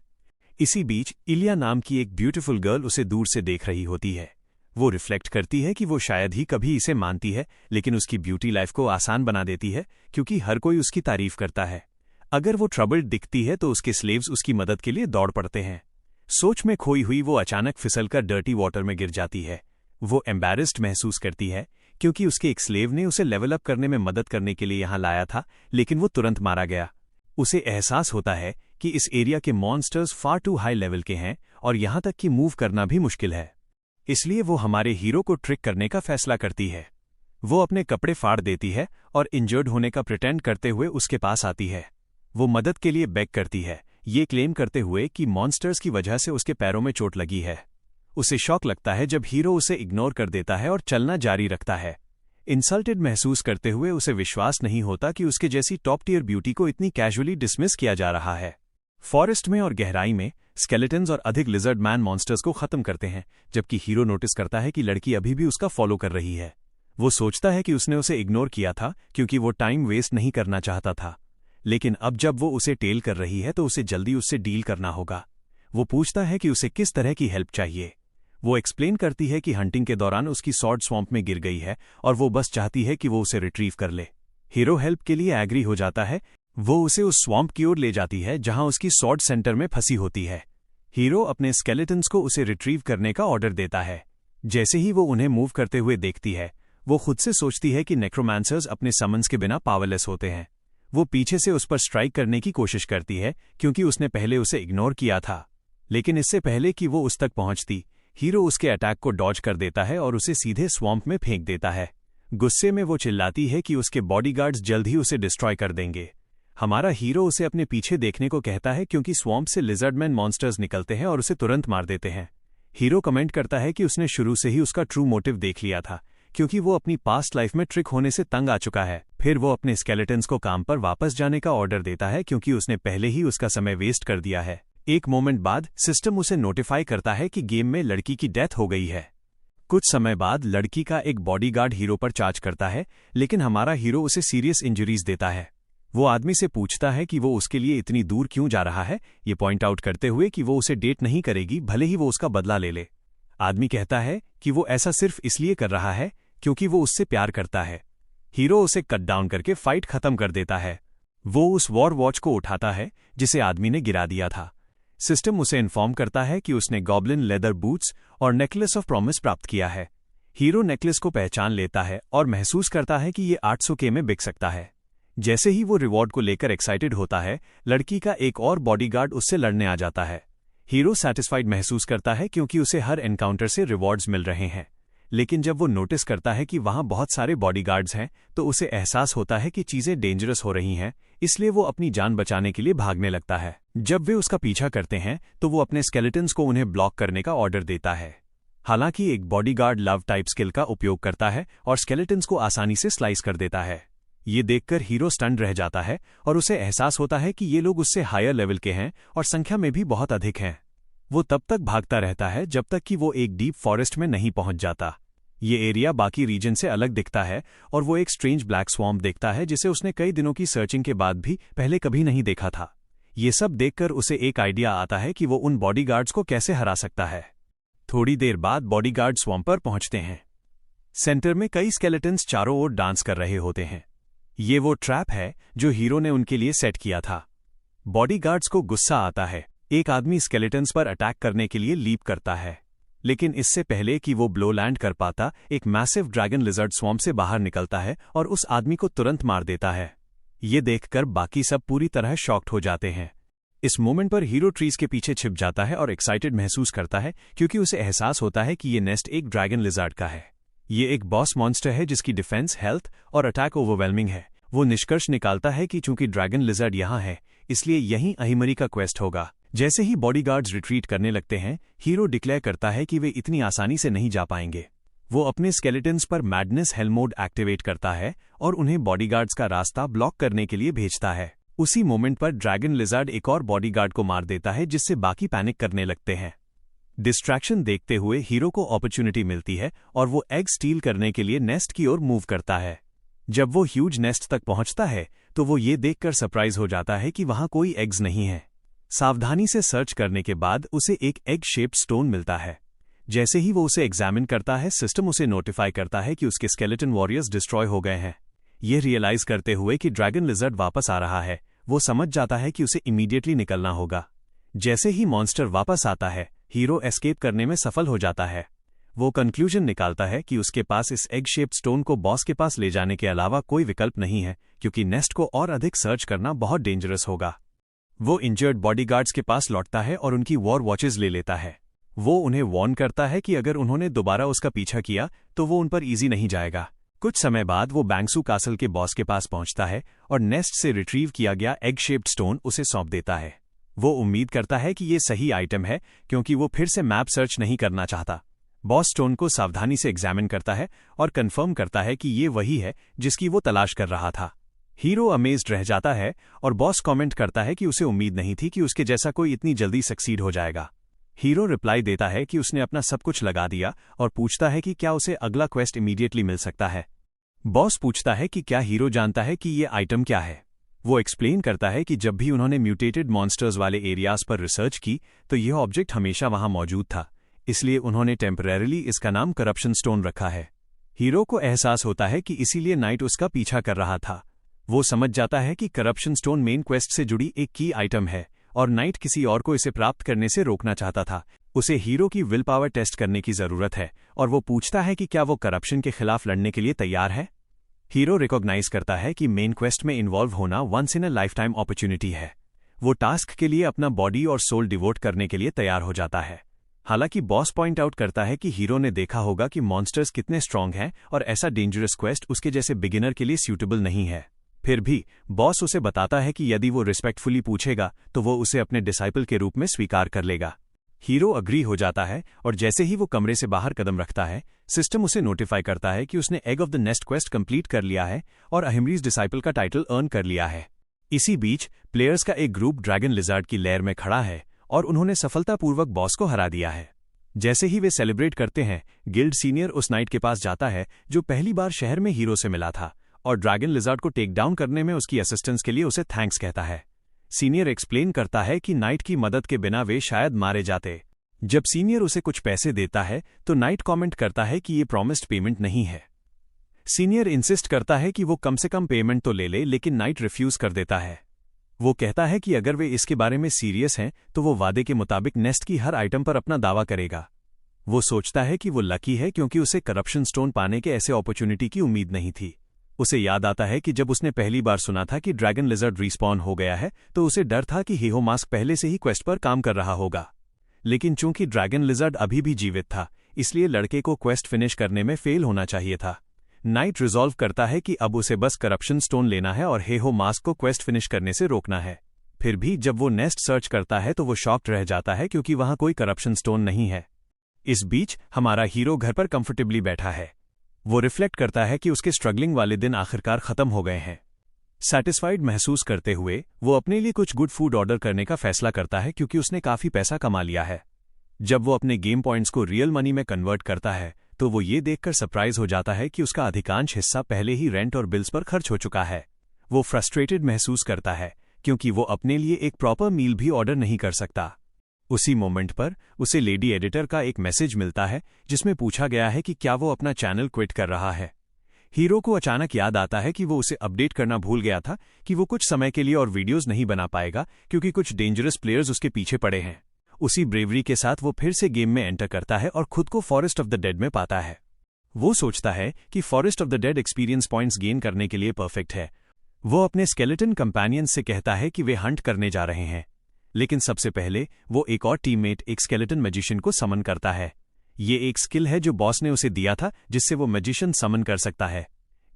इसी बीच इलिया नाम की एक ब्यूटीफुल गर्ल उसे दूर से देख रही होती है। वो रिफ्लेक्ट करती है कि वो शायद ही कभी इसे मानती है, लेकिन उसकी ब्यूटी लाइफ को आसान बना देती है क्योंकि हर कोई उसकी तारीफ करता है। अगर वो ट्रबल्ड दिखती है तो उसके स्लेव्स उसकी मदद के लिए दौड़ पड़ते हैं। सोच में खोई हुई वो अचानक फिसलकर डर्टी वाटर में गिर जाती है। वो एम्बैरेस्ड महसूस करती है क्योंकि उसके एक स्लेव ने उसे लेवल अप करने में मदद करने के लिए यहाँ लाया था, लेकिन वो तुरंत मारा गया। उसे एहसास होता है कि इस एरिया के monsters far too high level के हैं और यहां तक कि मूव करना भी मुश्किल है। इसलिए वो हमारे हीरो को ट्रिक करने का फैसला करती है। वो अपने कपड़े फाड़ देती है और इंजर्ड होने का प्रिटेंड करते हुए उसके पास आती है। वो मदद के लिए बेग करती है, ये क्लेम करते हुए कि मॉन्स्टर्स की वजह से उसके पैरों में चोट लगी है। उसे शॉक लगता है जब हीरो उसे इग्नोर कर देता है और चलना जारी रखता है। इंसल्टेड महसूस करते हुए उसे विश्वास नहीं होता कि उसके जैसी टॉप टियर ब्यूटी को इतनी कैजुअली डिसमिस किया जा रहा है। फॉरेस्ट में और गहराई में स्केलेटन्स और अधिक लिजर्ड मैन मॉन्स्टर्स को खत्म करते हैं, जबकि हीरो नोटिस करता है कि लड़की अभी भी उसका फॉलो कर रही है। वो सोचता है कि उसने उसे इग्नोर किया था क्योंकि वो टाइम वेस्ट नहीं करना चाहता था, लेकिन अब जब वो उसे टेल कर रही है तो उसे जल्दी उससे डील करना होगा। वो पूछता है कि उसे किस तरह की हेल्प चाहिए। वो एक्सप्लेन करती है कि हंटिंग के दौरान उसकी सॉर्ड स्वॉम्प में गिर गई है और वो बस चाहती है कि वो उसे रिट्रीव कर ले। हीरो हेल्प के लिए एग्री हो जाता है। वो उसे उस स्वॉम्प की ओर ले जाती है जहां उसकी सॉर्ड सेंटर में फंसी होती है। हीरो अपने स्केलेटन्स को उसे रिट्रीव करने का ऑर्डर देता है। जैसे ही वो उन्हें मूव करते हुए देखती है, वो खुद से सोचती है कि नेक्रोमांसर्स अपने समन्स के बिना पावरलेस होते हैं। वो पीछे से उस पर स्ट्राइक करने की कोशिश करती है क्योंकि उसने पहले उसे इग्नोर किया था, लेकिन इससे पहले कि वो उस तक पहुंचती, हीरो उसके अटैक को डॉज कर देता है और उसे सीधे स्वॉम्प में फेंक देता है। गुस्से में वो चिल्लाती है कि उसके बॉडीगार्ड्स जल्द ही उसे डिस्ट्रॉय कर देंगे। हमारा हीरो उसे अपने पीछे देखने को कहता है क्योंकि स्वॉम्प से लिजर्डमैन मॉन्स्टर्स निकलते हैं और उसे तुरंत मार देते हैं। हीरो कमेंट करता है कि उसने शुरू से ही उसका ट्रू मोटिव देख लिया था क्योंकि वो अपनी पास्ट लाइफ में ट्रिक होने से तंग आ चुका है। फिर वो अपने स्केलेटन्स को काम पर वापस जाने का ऑर्डर देता है क्योंकि उसने पहले ही उसका समय वेस्ट कर दिया है। एक मोमेंट बाद सिस्टम उसे नोटिफाई करता है कि गेम में लड़की की डेथ हो गई है। कुछ समय बाद लड़की का एक बॉडीगार्ड हीरो पर चार्ज करता है, लेकिन हमारा हीरो उसे सीरियस इंजरीज देता है। वो आदमी से पूछता है कि वो उसके लिए इतनी दूर क्यों जा रहा है, ये पॉइंट आउट करते हुए कि वो उसे डेट नहीं करेगी भले ही वो उसका बदला ले ले। आदमी कहता है कि वो ऐसा सिर्फ इसलिए कर रहा है क्योंकि वो उससे प्यार करता है। हीरो उसे कट डाउन करके फाइट खत्म कर देता है। वो उस वॉर वॉच को उठाता है जिसे आदमी ने गिरा दिया था। सिस्टम उसे इन्फॉर्म करता है कि उसने गॉब्लिन लेदर बूट्स और नेकलेस ऑफ प्रॉमिस प्राप्त किया है। हीरो नेकलेस को पहचान लेता है और महसूस करता है कि ये 800K में बिक सकता है। जैसे ही वो रिवॉर्ड को लेकर एक्साइटेड होता है, लड़की का एक और बॉडीगार्ड उससे लड़ने आ जाता है। हीरो सैटिस्फाइड महसूस करता है क्योंकि उसे हर एनकाउंटर से रिवॉर्ड्स मिल रहे हैं, लेकिन जब वो नोटिस करता है कि वहां बहुत सारे बॉडीगार्ड्स हैं तो उसे एहसास होता है कि चीजें डेंजरस हो रही हैं, इसलिए वो अपनी जान बचाने के लिए भागने लगता है। जब वे उसका पीछा करते हैं तो वो अपने स्केलेटन्स को उन्हें ब्लॉक करने का ऑर्डर देता है। हालांकि एक बॉडीगार्ड लव टाइप स्किल का उपयोग करता है और स्केलेटन्स को आसानी से स्लाइस कर देता है। ये देखकर हीरो स्टन्ड रह जाता है और उसे एहसास होता है कि ये लोग उससे हायर लेवल के हैं और संख्या में भी बहुत अधिक हैं। वो तब तक भागता रहता है जब तक कि वो एक डीप फॉरेस्ट में नहीं पहुंच जाता। ये एरिया बाकी रीजन से अलग दिखता है और वो एक स्ट्रेंज ब्लैक स्वॉम्प देखता है जिसे उसने कई दिनों की सर्चिंग के बाद भी पहले कभी नहीं देखा था। ये सब देखकर उसे एक आइडिया आता है कि वो उन बॉडीगार्ड्स को कैसे हरा सकता है। थोड़ी देर बाद बॉडीगार्ड स्वॉम्प पर पहुंचते हैं। सेंटर में कई स्केलेटन्स चारों ओर डांस कर रहे होते हैं। ये वो ट्रैप है जो हीरो ने उनके लिए सेट किया था। बॉडीगार्ड्स को गुस्सा आता है। एक आदमी स्केलेटन्स पर अटैक करने के लिए लीप करता है, लेकिन इससे पहले कि वो ब्लो लैंड कर पाता, एक मैसिव ड्रैगन लिजर्ड स्वॉम्प से बाहर निकलता है और उस आदमी को तुरंत मार देता है। ये देखकर बाकी सब पूरी तरह शॉक्ड हो जाते हैं। इस मोमेंट पर हीरो ट्रीज के पीछे छिप जाता है और एक्साइटेड महसूस करता है क्योंकि उसे एहसास होता है कि ये नेस्ट एक ड्रैगन लिजर्ड का है। ये एक बॉस मॉन्स्टर है जिसकी डिफेंस, हेल्थ और अटैक ओवरवेलमिंग है। वो निष्कर्ष निकालता है कि चूंकि ड्रैगन लिजर्ड यहाँ है, इसलिए यहीं अहिमरी का क्वेस्ट होगा। जैसे ही बॉडीगार्ड्स रिट्रीट करने लगते हैं, हीरो डिक्लेयर करता है कि वे इतनी आसानी से नहीं जा पाएंगे। वो अपने स्केलेटन्स पर मैडनेस हेल मोड एक्टिवेट करता है और उन्हें बॉडीगार्ड्स का रास्ता ब्लॉक करने के लिए भेजता है। उसी मोमेंट पर ड्रैगन लिजर्ड एक और बॉडीगार्ड को मार देता है, जिससे बाकी पैनिक करने लगते हैं। डिस्ट्रैक्शन देखते हुए हीरो को अपॉर्चुनिटी मिलती है और वो एग स्टील करने के लिए नेस्ट की ओर मूव करता है। जब वो ह्यूज नेस्ट तक पहुंचता है तो वो ये देखकर सरप्राइज हो जाता है कि वहां कोई एग्स नहीं है। सावधानी से सर्च करने के बाद उसे एक एग शेप्ड स्टोन मिलता है। जैसे ही वो उसे एग्जामिन करता है, सिस्टम उसे नोटिफाई करता है कि उसके स्केलेटन वॉरियर्स डिस्ट्रॉय हो गए हैं। ये रियलाइज करते हुए कि ड्रैगन लिजर्ड वापस आ रहा है, वो समझ जाता है कि उसे इमीडिएटली निकलना होगा। जैसे ही मॉन्स्टर वापस आता है, हीरो एस्केप करने में सफल हो जाता है। वो कंक्लूजन निकालता है कि उसके पास इस एग शेप्ड स्टोन को बॉस के पास ले जाने के अलावा कोई विकल्प नहीं है, क्योंकि नेस्ट को और अधिक सर्च करना बहुत डेंजरस होगा। वो इंजर्ड बॉडीगार्ड्स के पास लौटता है और उनकी वॉर वॉचेज ले लेता है। वो उन्हें वार्न करता है कि अगर उन्होंने दोबारा उसका पीछा किया तो वो उन पर इजी नहीं जाएगा। कुछ समय बाद वो बैंगसू कासल के बॉस के पास पहुंचता है और नेस्ट से रिट्रीव किया गया एग शेप्ड स्टोन उसे सौंप देता है। वो उम्मीद करता है कि ये सही आइटम है क्योंकि वो फिर से मैप सर्च नहीं करना चाहता। बॉस स्टोन को सावधानी से एग्जामिन करता है और कंफर्म करता है कि ये वही है जिसकी वो तलाश कर रहा था। हीरो अमेज्ड रह जाता है और बॉस कमेंट करता है कि उसे उम्मीद नहीं थी कि उसके जैसा कोई इतनी जल्दी सक्सीड हो जाएगा। हीरो रिप्लाई देता है कि उसने अपना सब कुछ लगा दिया और पूछता है कि क्या उसे अगला क्वेस्ट इमीडिएटली मिल सकता है। बॉस पूछता है कि क्या हीरो जानता है कि ये आइटम क्या है। वो एक्सप्लेन करता है कि जब भी उन्होंने म्यूटेटेड मॉन्स्टर्स वाले एरियाज पर रिसर्च की तो यह ऑब्जेक्ट हमेशा वहां मौजूद था, इसलिए उन्होंने टेम्परेरीली इसका नाम करप्शन स्टोन रखा है। हीरो को एहसास होता है कि इसीलिए नाइट उसका पीछा कर रहा था। वो समझ जाता है कि करप्शन स्टोन मेन क्वेस्ट से जुड़ी एक की आइटम है और नाइट किसी और को इसे प्राप्त करने से रोकना चाहता था। उसे हीरो की विल पावर टेस्ट करने की जरूरत है और वो पूछता है कि क्या वो करप्शन के खिलाफ लड़ने के लिए तैयार है। हीरो रिकॉग्नाइज करता है कि मेन क्वेस्ट में इन्वॉल्व होना once in a lifetime opportunity है। वो टास्क के लिए अपना बॉडी और सोल डिवोट करने के लिए तैयार हो जाता है। हालांकि बॉस पॉइंट आउट करता है कि हीरो ने देखा होगा कि मॉन्स्टर्स कितने स्ट्रांग हैं और ऐसा डेंजरस क्वेस्ट उसके जैसे बिगिनर के लिए सूटेबल नहीं है। फिर भी बॉस उसे बताता है कि यदि वो रिस्पेक्टफुली पूछेगा तो वो उसे अपने डिसाइपल के रूप में स्वीकार कर लेगा। हीरो अग्री हो जाता है और जैसे ही वो कमरे से बाहर कदम रखता है, सिस्टम उसे नोटिफाई करता है कि उसने egg of the nest quest complete कर लिया है और अहिमरीज डिसाइपल का टाइटल अर्न कर लिया है। इसी बीच प्लेयर्स का एक ग्रुप ड्रैगन लिजर्ड की लेयर में खड़ा है और उन्होंने सफलतापूर्वक बॉस को हरा दिया है। जैसे ही वे सेलिब्रेट करते हैं, गिल्ड सीनियर उस नाइट के पास जाता है जो पहली बार शहर में हीरो से मिला था और ड्रैगन लिजर्ड को टेक डाउन करने में उसकी असिस्टेंस के लिए उसे थैंक्स कहता है। सीनियर एक्सप्लेन करता है कि नाइट की मदद के बिना वे शायद मारे जाते। जब सीनियर उसे कुछ पैसे देता है तो नाइट कमेंट करता है कि ये प्रॉमिस्ड पेमेंट नहीं है। सीनियर इंसिस्ट करता है कि वो कम से कम पेमेंट तो ले ले, लेकिन नाइट रिफ्यूज कर देता है। वो कहता है कि अगर वे इसके बारे में सीरियस हैं तो वो वादे के मुताबिक नेस्ट की हर आइटम पर अपना दावा करेगा। वो सोचता है कि वो लकी है क्योंकि उसे करप्शन स्टोन पाने के ऐसे अपॉर्चुनिटी की उम्मीद नहीं थी। उसे याद आता है कि जब उसने पहली बार सुना था कि ड्रैगन लिजर्ड रिस्पॉन हो गया है तो उसे डर था कि हीरो मास्क पहले से ही क्वेस्ट पर काम कर रहा होगा। लेकिन चूंकि ड्रैगन लिजर्ड अभी भी जीवित था, इसलिए लड़के को क्वेस्ट फिनिश करने में फेल होना चाहिए था। नाइट रिजॉल्व करता है कि अब उसे बस करप्शन स्टोन लेना है और हीरो मास्क को क्वेस्ट फिनिश करने से रोकना है। फिर भी जब वो नेस्ट सर्च करता है तो वो शॉक्ड रह जाता है क्योंकि वहां कोई करप्शन स्टोन नहीं है। इस बीच हमारा हीरो घर पर कंफर्टेबली बैठा है। वो रिफ्लेक्ट करता है कि उसके स्ट्रगलिंग वाले दिन आखिरकार खत्म हो गए हैं। सैटिस्फाइड महसूस करते हुए वो अपने लिए कुछ गुड फूड ऑर्डर करने का फैसला करता है क्योंकि उसने काफी पैसा कमा लिया है। जब वो अपने गेम पॉइंट्स को रियल मनी में कन्वर्ट करता है तो वो ये देखकर सरप्राइज हो जाता है कि उसका अधिकांश हिस्सा पहले ही रेंट और बिल्स पर खर्च हो चुका है। वो फ्रस्ट्रेटेड महसूस करता है क्योंकि वो अपने लिए एक प्रॉपर मील भी ऑर्डर नहीं कर सकता। उसी मोमेंट पर उसे लेडी एडिटर का एक मैसेज मिलता है जिसमें पूछा गया है कि क्या वो अपना चैनल क्विट कर रहा है। हीरो को अचानक याद आता है कि वो उसे अपडेट करना भूल गया था कि वो कुछ समय के लिए और वीडियोस नहीं बना पाएगा क्योंकि कुछ डेंजरस प्लेयर्स उसके पीछे पड़े हैं। उसी ब्रेवरी के साथ वो फिर से गेम में एंटर करता है और खुद को फॉरेस्ट ऑफ द डेड में पाता है। वो सोचता है कि forest of the dead experience points gain करने के लिए परफेक्ट है। वो अपने स्केलेटन कंपेनियंस से कहता है कि वे हंट करने जा रहे हैं, लेकिन सबसे पहले वो एक और टीममेट एक स्केलेटन मैजिशियन को समन करता है। ये एक स्किल है जो बॉस ने उसे दिया था जिससे वो मैजिशियन समन कर सकता है।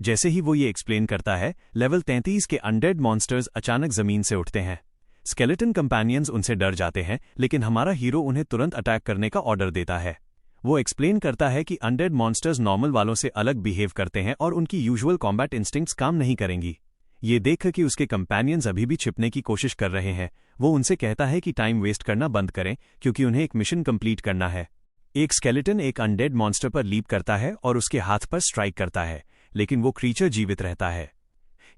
जैसे ही वो ये एक्सप्लेन करता है, लेवल 33 के अनडेड मॉन्स्टर्स अचानक जमीन से उठते हैं। स्केलेटन कंपेनियंस उनसे डर जाते हैं, लेकिन हमारा हीरो उन्हें तुरंत अटैक करने का ऑर्डर देता है। वो एक्सप्लेन करता है कि अनडेड मॉन्स्टर्स नॉर्मल वालों से अलग बिहेव करते हैं और उनकी यूजुअल कॉम्बैट इंस्टिंक्ट्स काम नहीं करेंगी। ये देखकर कि उसके कंपेनियंस अभी भी छिपने की कोशिश कर रहे हैं, वो उनसे कहता है कि टाइम वेस्ट करना बंद करें क्योंकि उन्हें एक मिशन कंप्लीट करना है। एक स्केलेटन एक अनडेड मॉन्स्टर पर लीप करता है और उसके हाथ पर स्ट्राइक करता है, लेकिन वो क्रीचर जीवित रहता है।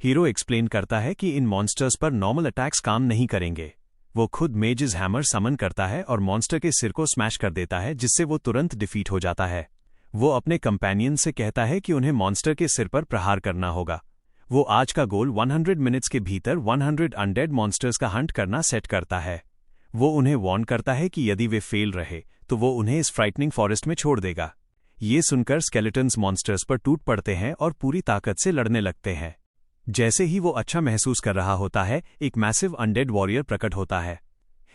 हीरो एक्सप्लेन करता है कि इन मॉन्स्टर्स पर नॉर्मल अटैक्स काम नहीं करेंगे। वो खुद मेजिस हैमर समन करता है और मॉन्स्टर के सिर को स्मैश कर देता है जिससे वो तुरंत डिफीट हो जाता है। वो अपने कंपेनियन से कहता है कि उन्हें मॉन्स्टर के सिर पर प्रहार करना होगा। वो आज का गोल 100 मिनट्स के भीतर 100 अनडेड मॉन्स्टर्स का हंट करना सेट करता है। वो उन्हें वार्न करता है कि यदि वे फेल रहे तो वो उन्हें इस फ्राइटनिंग फॉरेस्ट में छोड़ देगा। ये सुनकर स्केलेटन्स मॉन्स्टर्स पर टूट पड़ते हैं और पूरी ताकत से लड़ने लगते हैं। जैसे ही वो अच्छा महसूस कर रहा होता है, एक मैसिव अनडेड वॉरियर प्रकट होता है।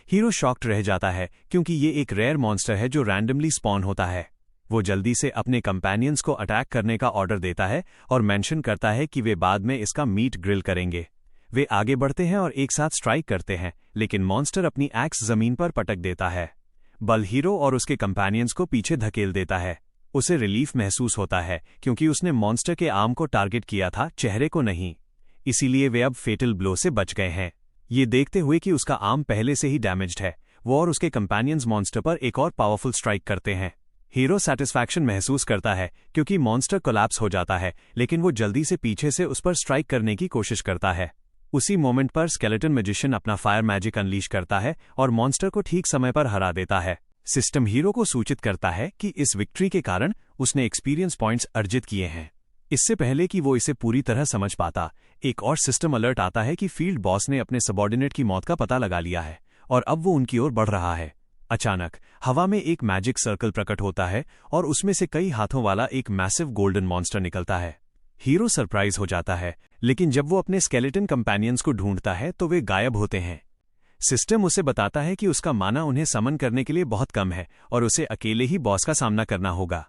हीरो शॉक्ड रह जाता है क्योंकि ये एक रेयर मॉन्स्टर है जो रैंडमली स्पॉन होता है। वो जल्दी से अपने कंपेनियंस को अटैक करने का ऑर्डर देता है और मेंशन करता है कि वे बाद में इसका मीट ग्रिल करेंगे। वे आगे बढ़ते हैं और एक साथ स्ट्राइक करते हैं, लेकिन मॉन्स्टर अपनी एक्स जमीन पर पटक देता है। बल हीरो और उसके कंपेनियंस को पीछे धकेल देता है। उसे रिलीफ महसूस होता है क्योंकि उसने मॉन्स्टर के आर्म को टारगेट किया था, चेहरे को नहीं। इसीलिए वे अब फेटल ब्लो से बच गए हैं। ये देखते हुए कि उसका आर्म पहले से ही डैमेज्ड है, वो और उसके कंपेनियंस मॉन्स्टर पर एक और पावरफुल स्ट्राइक करते हैं। हीरो सैटिस्फैक्शन महसूस करता है क्योंकि मॉन्स्टर कोलैप्स हो जाता है, लेकिन वो जल्दी से पीछे से उस पर स्ट्राइक करने की कोशिश करता है। उसी मोमेंट पर स्केलेटन मैजिशियन अपना फायर मैजिक अनलीश करता है और मॉन्स्टर को ठीक समय पर हरा देता है। सिस्टम हीरो को सूचित करता है कि इस विक्ट्री के कारण उसने एक्सपीरियंस पॉइंट्स अर्जित किए हैं। इससे पहले कि वो इसे पूरी तरह समझ पाता, एक और सिस्टम अलर्ट आता है कि फील्ड बॉस ने अपने सबॉर्डिनेट की मौत का पता लगा लिया है और अब वो उनकी ओर बढ़ रहा है। अचानक हवा में एक मैजिक सर्कल प्रकट होता है और उसमें से कई हाथों वाला एक मैसिव गोल्डन मॉन्स्टर निकलता है। हीरो सरप्राइज हो जाता है, लेकिन जब वो अपने स्केलेटन कंपेनियंस को ढूंढता है तो वे गायब होते हैं। सिस्टम उसे बताता है कि उसका माना उन्हें समन करने के लिए बहुत कम है और उसे अकेले ही बॉस का सामना करना होगा।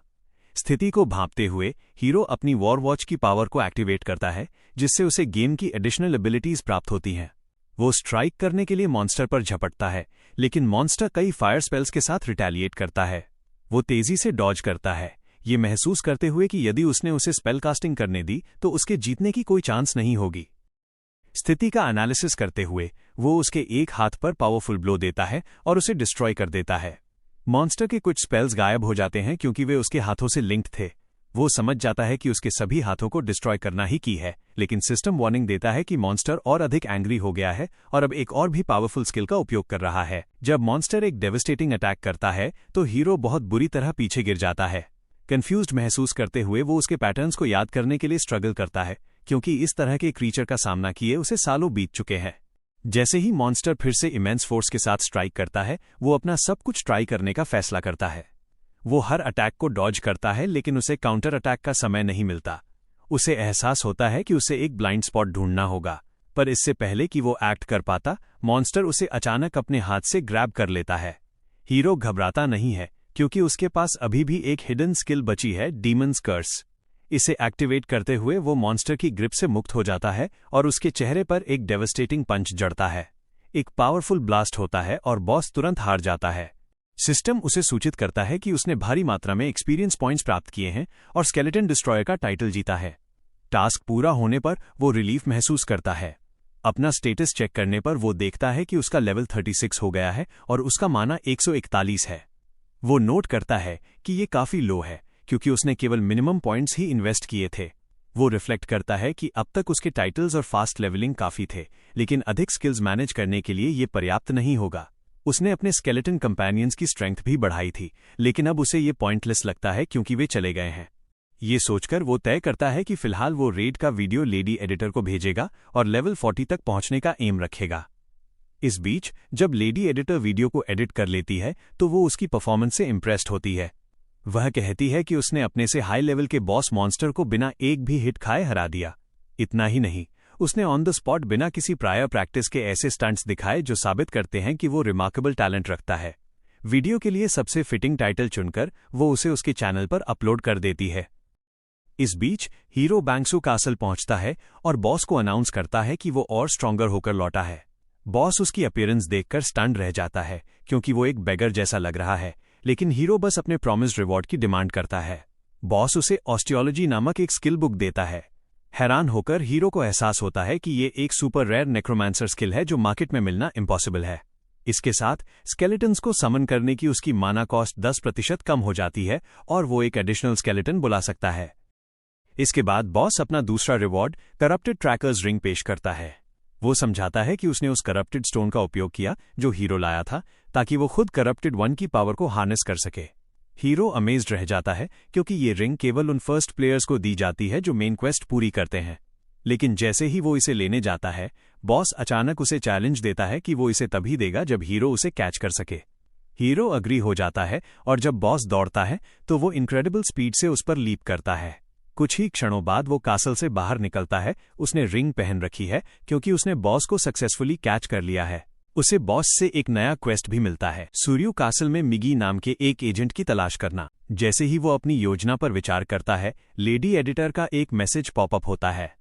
स्थिति को भांपते हुए हीरो अपनी वॉर वॉच की पावर को एक्टिवेट करता है, जिससे उसे गेम की एडिशनल एबिलिटीज प्राप्त होती हैं। वो स्ट्राइक करने के लिए मॉन्स्टर पर झपटता है, लेकिन मॉन्स्टर कई फायर स्पेल्स के साथ रिटेलिएट करता है। वो तेजी से डॉज करता है, ये महसूस करते हुए कि यदि उसने उसे स्पेल कास्टिंग करने दी तो उसके जीतने की कोई चांस नहीं होगी। स्थिति का एनालिसिस करते हुए वो उसके एक हाथ पर पावरफुल ब्लो देता है और उसे डिस्ट्रॉय कर देता है। मॉन्स्टर के कुछ स्पेल्स गायब हो जाते हैं क्योंकि वे उसके हाथों से लिंक्ड थे। वो समझ जाता है कि उसके सभी हाथों को डिस्ट्रॉय करना ही की है, लेकिन सिस्टम वार्निंग देता है कि मॉन्स्टर और अधिक एंग्री हो गया है और अब एक और भी पावरफुल स्किल का उपयोग कर रहा है। जब मॉन्स्टर एक डेविस्टेटिंग अटैक करता है तो हीरो बहुत बुरी तरह पीछे गिर जाता है। कंफ्यूज्ड महसूस करते हुए वो उसके पैटर्न्स को याद करने के लिए स्ट्रगल करता है, क्योंकि इस तरह के क्रीचर का सामना किए उसे सालों बीत चुके हैं। जैसे ही मॉन्स्टर फिर से इमेंस फोर्स के साथ स्ट्राइक करता है, वो अपना सब कुछ ट्राई करने का फैसला करता है। वो हर अटैक को डॉज करता है, लेकिन उसे काउंटर अटैक का समय नहीं मिलता। उसे एहसास होता है कि उसे एक ब्लाइंड स्पॉट ढूंढना होगा, पर इससे पहले कि वो एक्ट कर पाता, मॉन्स्टर उसे अचानक अपने हाथ से ग्रैब कर लेता है। हीरो घबराता नहीं है क्योंकि उसके पास अभी भी एक हिडन स्किल बची है, डीमंस कर्स। इसे एक्टिवेट करते हुए वो मॉन्स्टर की ग्रिप से मुक्त हो जाता है और उसके चेहरे पर एक डेवस्टेटिंग पंच जड़ता है। एक पावरफुल ब्लास्ट होता है और बॉस तुरंत हार जाता है। सिस्टम उसे सूचित करता है कि उसने भारी मात्रा में एक्सपीरियंस पॉइंट्स प्राप्त किए हैं और स्केलेटन डिस्ट्रॉयर का टाइटल जीता है। टास्क पूरा होने पर वो रिलीफ महसूस करता है। अपना स्टेटस चेक करने पर वो देखता है कि उसका लेवल 36 हो गया है और उसका माना 141 है। वो नोट करता है कि ये काफी लो है, क्योंकि उसने केवल मिनिमम पॉइंट्स ही इन्वेस्ट किए थे। वो रिफ्लेक्ट करता है कि अब तक उसके टाइटल्स और फास्ट लेवलिंग काफी थे, लेकिन अधिक स्किल्स मैनेज करने के लिए ये पर्याप्त नहीं होगा। उसने अपने स्केलेटन कंपेनियंस की स्ट्रेंथ भी बढ़ाई थी, लेकिन अब उसे ये पॉइंटलेस लगता है क्योंकि वे चले गए हैं। ये सोचकर वो तय करता है कि फिलहाल वो रेड का वीडियो लेडी एडिटर को भेजेगा और लेवल 40 तक पहुंचने का एम रखेगा। इस बीच जब लेडी एडिटर वीडियो को एडिट कर लेती है तो वो उसकी परफॉर्मेंस से इम्प्रेस्ड होती है। वह कहती है कि उसने अपने से हाई लेवल के बॉस मॉन्स्टर को बिना एक भी हिट खाए हरा दिया। इतना ही नहीं, उसने ऑन द स्पॉट बिना किसी प्रायर प्रैक्टिस के ऐसे स्टंट्स दिखाए जो साबित करते हैं कि वो रिमार्केबल टैलेंट रखता है। वीडियो के लिए सबसे फिटिंग टाइटल चुनकर वो उसे उसके चैनल पर अपलोड कर देती है। इस बीच हीरो बैंक्सू कासल पहुंचता है और बॉस को अनाउंस करता है कि वो और स्ट्रॉन्गर होकर लौटा है। बॉस उसकी अपीयरेंस देखकर स्टन्ड रह जाता है क्योंकि वो एक बेगर जैसा लग रहा है, लेकिन हीरो बस अपने प्रॉमिस्ड रिवॉर्ड की डिमांड करता है। बॉस उसे ऑस्टियोलॉजी नामक एक स्किल बुक देता है। हैरान होकर हीरो को एहसास होता है कि ये एक सुपर रेयर नेक्रोमांसर स्किल है जो मार्केट में मिलना इम्पॉसिबल है। इसके साथ स्केलेटन्स को समन करने की उसकी माना कॉस्ट 10% कम हो जाती है और वो एक एडिशनल स्केलेटन बुला सकता है। इसके बाद बॉस अपना दूसरा रिवॉर्ड करप्टेड ट्रैकर्स रिंग पेश करता है। वो समझाता है कि उसने उस करप्टेड स्टोन का उपयोग किया जो हीरो लाया था, ताकि वो खुद करप्टेड वन की पावर को हार्नेस कर सके। हीरो अमेज्ड रह जाता है क्योंकि ये रिंग केवल उन फर्स्ट प्लेयर्स को दी जाती है जो मेन क्वेस्ट पूरी करते हैं। लेकिन जैसे ही वो इसे लेने जाता है, बॉस अचानक उसे चैलेंज देता है कि वो इसे तभी देगा जब हीरो उसे कैच कर सके। हीरो अग्री हो जाता है और जब बॉस दौड़ता है तो वो इनक्रेडिबल स्पीड से उस पर लीप करता है। कुछ ही क्षणों बाद वो कासल से बाहर निकलता है। उसने रिंग पहन रखी है क्योंकि उसने बॉस को सक्सेसफुली कैच कर लिया है। उसे बॉस से एक नया क्वेस्ट भी मिलता है, सूर्यू कासल में मिगी नाम के एक एजेंट की तलाश करना। जैसे ही वो अपनी योजना पर विचार करता है, लेडी एडिटर का एक मैसेज पॉपअप होता है।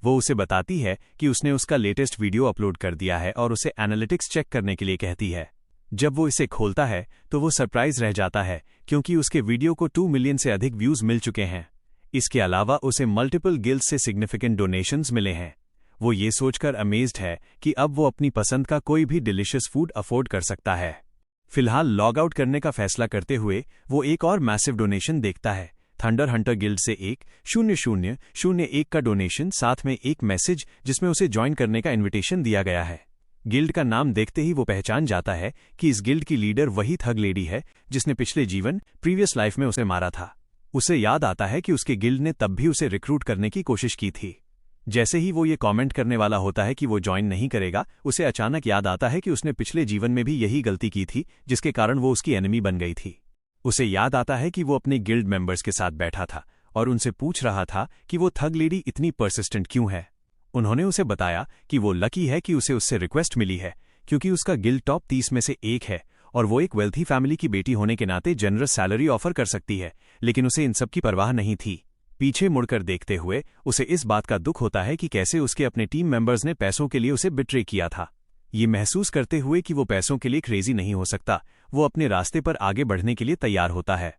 वो उसे बताती है कि उसने उसका लेटेस्ट वीडियो अपलोड कर दिया है और उसे एनालिटिक्स चेक करने के लिए कहती है। जब वो इसे खोलता है तो वो सरप्राइज रह जाता है, क्योंकि उसके वीडियो को 2 मिलियन से अधिक व्यूज मिल चुके हैं। इसके अलावा उसे मल्टीपल गिल्ड्स से सिग्निफिकेंट डोनेशंस मिले हैं। वो ये सोचकर अमेज्ड है कि अब वो अपनी पसंद का कोई भी डिलिशियस फूड अफोर्ड कर सकता है। फिलहाल लॉग आउट करने का फैसला करते हुए वो एक और मैसिव डोनेशन देखता है, थंडर हंटर गिल्ड से 10,001 का डोनेशन, साथ में एक मैसेज जिसमें उसे ज्वाइन करने का इन्विटेशन दिया गया है। गिल्ड का नाम देखते ही वो पहचान जाता है कि इस गिल्ड की लीडर वही थग लेडी है जिसने पिछले जीवन प्रीवियस लाइफ में उसे मारा था। उसे याद आता है कि उसके गिल्ड ने तब भी उसे रिक्रूट करने की कोशिश की थी। जैसे ही वो ये कमेंट करने वाला होता है कि वो ज्वाइन नहीं करेगा, उसे अचानक याद आता है कि उसने पिछले जीवन में भी यही गलती की थी जिसके कारण वो उसकी एनिमी बन गई थी। उसे याद आता है कि वो अपने गिल्ड मेंबर्स के साथ बैठा था और उनसे पूछ रहा था कि वो थग लेडी इतनी परसिस्टेंट क्यों है। उन्होंने उसे बताया कि वो लकी है कि उसे उससे रिक्वेस्ट मिली है, क्योंकि उसका गिल्ड टॉप 30 में से एक है और वो एक वेल्थी फैमिली की बेटी होने के नाते जनरस सैलरी ऑफर कर सकती है, लेकिन उसे इन सब की परवाह नहीं थी। पीछे मुड़कर देखते हुए उसे इस बात का दुख होता है कि कैसे उसके अपने टीम मेंबर्स ने पैसों के लिए उसे बिट्रे किया था। ये महसूस करते हुए कि वो पैसों के लिए क्रेजी नहीं हो सकता, वो अपने रास्ते पर आगे बढ़ने के लिए तैयार होता है।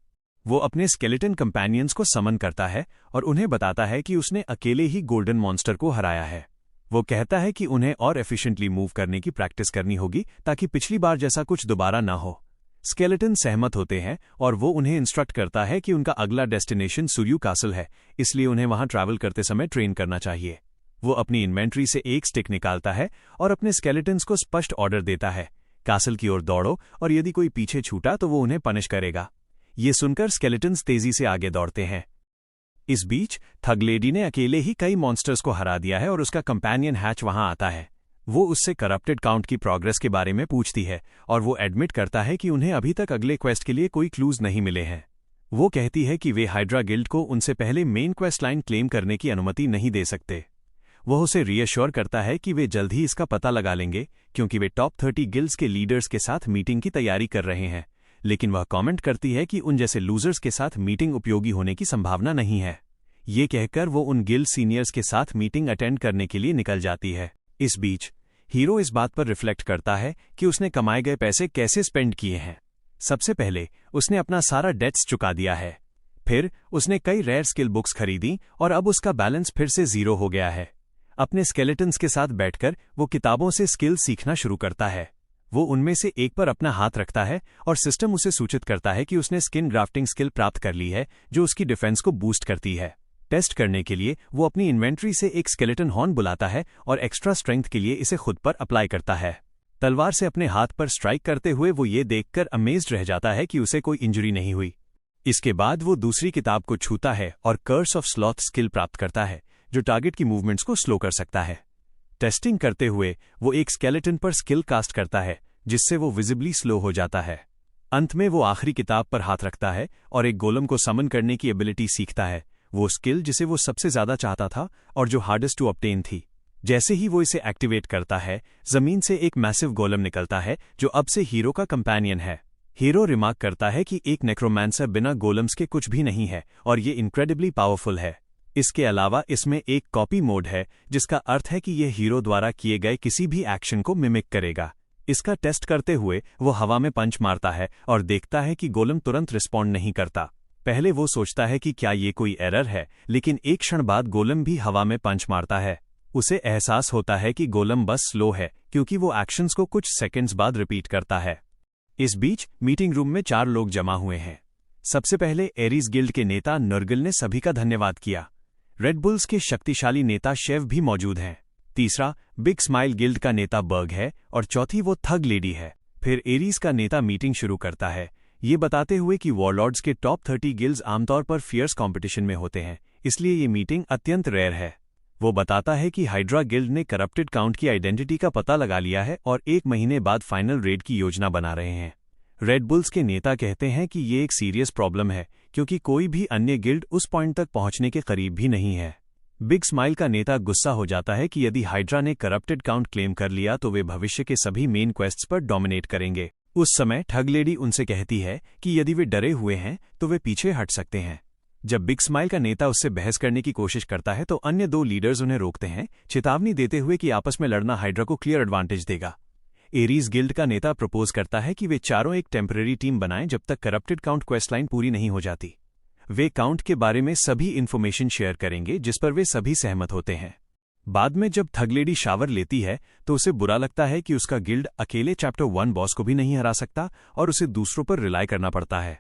वो अपने स्केलेटन कंपेनियंस को समन करता है और उन्हें बताता है कि उसने अकेले ही गोल्डन मॉन्स्टर को हराया है। वो कहता है कि उन्हें और एफिशिएंटली मूव करने की प्रैक्टिस करनी होगी ताकि पिछली बार जैसा कुछ दोबारा ना हो। स्केलेटन सहमत होते हैं और वो उन्हें इंस्ट्रक्ट करता है कि उनका अगला डेस्टिनेशन सूर्यू कासल है, इसलिए उन्हें वहां ट्रैवल करते समय ट्रेन करना चाहिए। वो अपनी इन्वेंट्री से एक स्टिक निकालता है और अपने स्केलेटन्स को स्पष्ट ऑर्डर देता है, कासल की ओर दौड़ो और यदि कोई पीछे छूटा तो वो उन्हें पनिश करेगा। ये सुनकर स्केलेटन्स तेजी से आगे दौड़ते हैं। इस बीच थग लेडी ने अकेले ही कई मॉन्स्टर्स को हरा दिया है और उसका कंपेनियन हैच वहां आता है। वो उससे करप्टेड काउंट की प्रोग्रेस के बारे में पूछती है और वो एडमिट करता है कि उन्हें अभी तक अगले क्वेस्ट के लिए कोई क्लूज नहीं मिले हैं। वो कहती है कि वे हाइड्रा गिल्ड को उनसे पहले मेन क्वेस्ट लाइन क्लेम करने की अनुमति नहीं दे सकते। वह उसे रीअश्योर करता है कि वे जल्द ही इसका पता लगा लेंगे, क्योंकि वे टॉप 30 गिल्ड्स के लीडर्स के साथ मीटिंग की तैयारी कर रहे हैं, लेकिन वह कमेंट करती है कि उन जैसे लूजर्स के साथ मीटिंग उपयोगी होने की संभावना नहीं है। ये कहकर वो उन गिल्ड सीनियर्स के साथ मीटिंग अटेंड करने के लिए निकल जाती है। इस बीच हीरो इस बात पर रिफ्लेक्ट करता है कि उसने कमाए गए पैसे कैसे स्पेंड किए हैं। सबसे पहले उसने अपना सारा डेट्स चुका दिया है, फिर उसने कई रेयर स्किल बुक्स खरीदी और अब उसका बैलेंस फिर से 0 हो गया है। अपने स्केलेटन्स के साथ बैठकर वो किताबों से स्किल सीखना शुरू करता है। वो उनमें से एक पर अपना हाथ रखता है और सिस्टम उसे सूचित करता है कि उसने स्किन ग्राफ्टिंग स्किल प्राप्त कर ली है, जो उसकी डिफेंस को बूस्ट करती है। टेस्ट करने के लिए वो अपनी इन्वेंट्री से एक स्केलेटन हॉर्न बुलाता है और एक्स्ट्रा स्ट्रेंथ के लिए इसे खुद पर अप्लाई करता है। तलवार से अपने हाथ पर स्ट्राइक करते हुए वो ये देखकर अमेज्ड रह जाता है कि उसे कोई इंजरी नहीं हुई। इसके बाद वो दूसरी किताब को छूता है और कर्स ऑफ स्लॉथ स्किल प्राप्त करता है, जो टारगेट की मूवमेंट्स को स्लो कर सकता है। टेस्टिंग करते हुए वो एक स्केलेटन पर स्किल कास्ट करता है, जिससे वो विजिबली स्लो हो जाता है। अंत में वो आखिरी किताब पर हाथ रखता है और एक गोलम को समन करने की एबिलिटी सीखता है, वो स्किल जिसे वो सबसे ज्यादा चाहता था और जो हार्डेस्ट टू ऑब्टेन थी। जैसे ही वो इसे एक्टिवेट करता है, जमीन से एक मैसिव गोलम निकलता है जो अब से हीरो का कंपेनियन है। हीरो रिमार्क करता है कि एक नेक्रोमांसर बिना गोलम्स के कुछ भी नहीं है और ये इनक्रेडिबली पावरफुल है। इसके अलावा इसमें एक कॉपी मोड है, जिसका अर्थ है कि यह हीरो द्वारा किए गए किसी भी एक्शन को मिमिक करेगा। इसका टेस्ट करते हुए वो हवा में पंच मारता है और देखता है कि गोलम तुरंत रिस्पॉन्ड नहीं करता। पहले वो सोचता है कि क्या ये कोई एरर है, लेकिन एक क्षण बाद गोलम भी हवा में पंच मारता है। उसे एहसास होता है कि गोलम बस स्लो है, क्योंकि वो एक्शंस को कुछ सेकंड्स बाद रिपीट करता है। इस बीच मीटिंग रूम में 4 लोग जमा हुए हैं। सबसे पहले एरीज गिल्ड के नेता नर्गिल ने सभी का धन्यवाद किया। रेड बुल्स के शक्तिशाली नेता शेव भी मौजूद हैं। तीसरा बिग स्माइल गिल्ड का नेता बर्ग है और चौथी वो थग लेडी है। फिर एरीज का नेता मीटिंग शुरू करता है, ये बताते हुए कि वॉरलॉर्ड्स के टॉप 30 गिल्ड्स आमतौर पर फियर्स कंपटीशन में होते हैं, इसलिए ये मीटिंग अत्यंत रेयर है। वो बताता है कि हाइड्रा गिल्ड ने करप्टेड काउंट की आइडेंटिटी का पता लगा लिया है और 1 महीने बाद फाइनल रेड की योजना बना रहे हैं। रेड बुल्स के नेता कहते हैं कि ये एक सीरियस प्रॉब्लम है, क्योंकि कोई भी अन्य गिल्ड उस पॉइंट तक पहुंचने के करीब भी नहीं है। बिग स्माइल का नेता गुस्सा हो जाता है कि यदि हाइड्रा ने करप्टेड काउंट क्लेम कर लिया तो वे भविष्य के सभी मेन क्वेस्ट्स पर डोमिनेट करेंगे। उस समय ठग लेडी उनसे कहती है कि यदि वे डरे हुए हैं तो वे पीछे हट सकते हैं। जब बिग स्माइल का नेता उससे बहस करने की कोशिश करता है तो अन्य 2 लीडर्स उन्हें रोकते हैं, चेतावनी देते हुए कि आपस में लड़ना हाइड्रा को क्लियर एडवांटेज देगा। एरीज गिल्ड का नेता प्रपोज करता है कि वे चारों एक टेम्पररी टीम बनाएं जब तक करप्टेड काउंट क्वेस्ट लाइन पूरी नहीं हो जाती। वे काउंट के बारे में सभी इन्फॉर्मेशन शेयर करेंगे जिस पर वे सभी सहमत होते हैं। बाद में जब ठगलेडी शावर लेती है तो उसे बुरा लगता है कि उसका गिल्ड अकेले चैप्टर 1 बॉस को भी नहीं हरा सकता और उसे दूसरों पर रिलाई करना पड़ता है।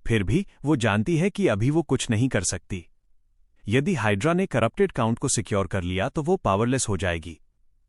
फिर भी वो जानती है कि अभी वो कुछ नहीं कर सकती। यदि हाइड्रा ने करप्टेड काउंट को सिक्योर कर लिया तो वो पावरलेस हो जाएगी।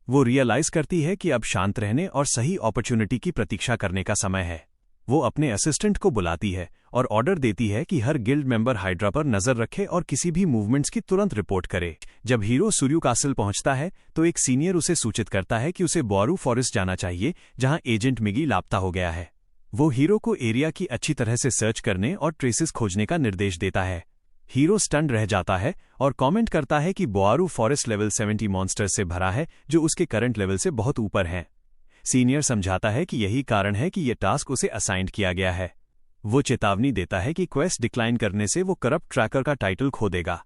वो रियलाइज करती है कि अब शांत रहने और सही अपॉर्चुनिटी की प्रतीक्षा करने का समय है। वो अपने असिस्टेंट को बुलाती है और ऑर्डर देती है कि हर गिल्ड मेंबर हाइड्रा पर नजर रखे और किसी भी मूवमेंट्स की तुरंत रिपोर्ट करे। जब हीरो सूर्यू कासल पहुंचता है तो एक सीनियर उसे सूचित करता है कि उसे बोआरू फॉरेस्ट जाना चाहिए जहां एजेंट मिगी लापता हो गया है। वो हीरो को एरिया की अच्छी तरह से सर्च करने और ट्रेसेस खोजने का निर्देश देता है। हीरो स्टन्ड रह जाता है और कमेंट करता है कि बोआरू फॉरेस्ट लेवल 70 मॉन्स्टर्स से भरा है जो उसके करंट लेवल से बहुत ऊपर हैं। सीनियर समझाता है कि यही कारण है कि यह टास्क उसे असाइंड किया गया है। वो चेतावनी देता है कि क्वेस्ट डिक्लाइन करने से वो करप्ट ट्रैकर का टाइटल खो देगा।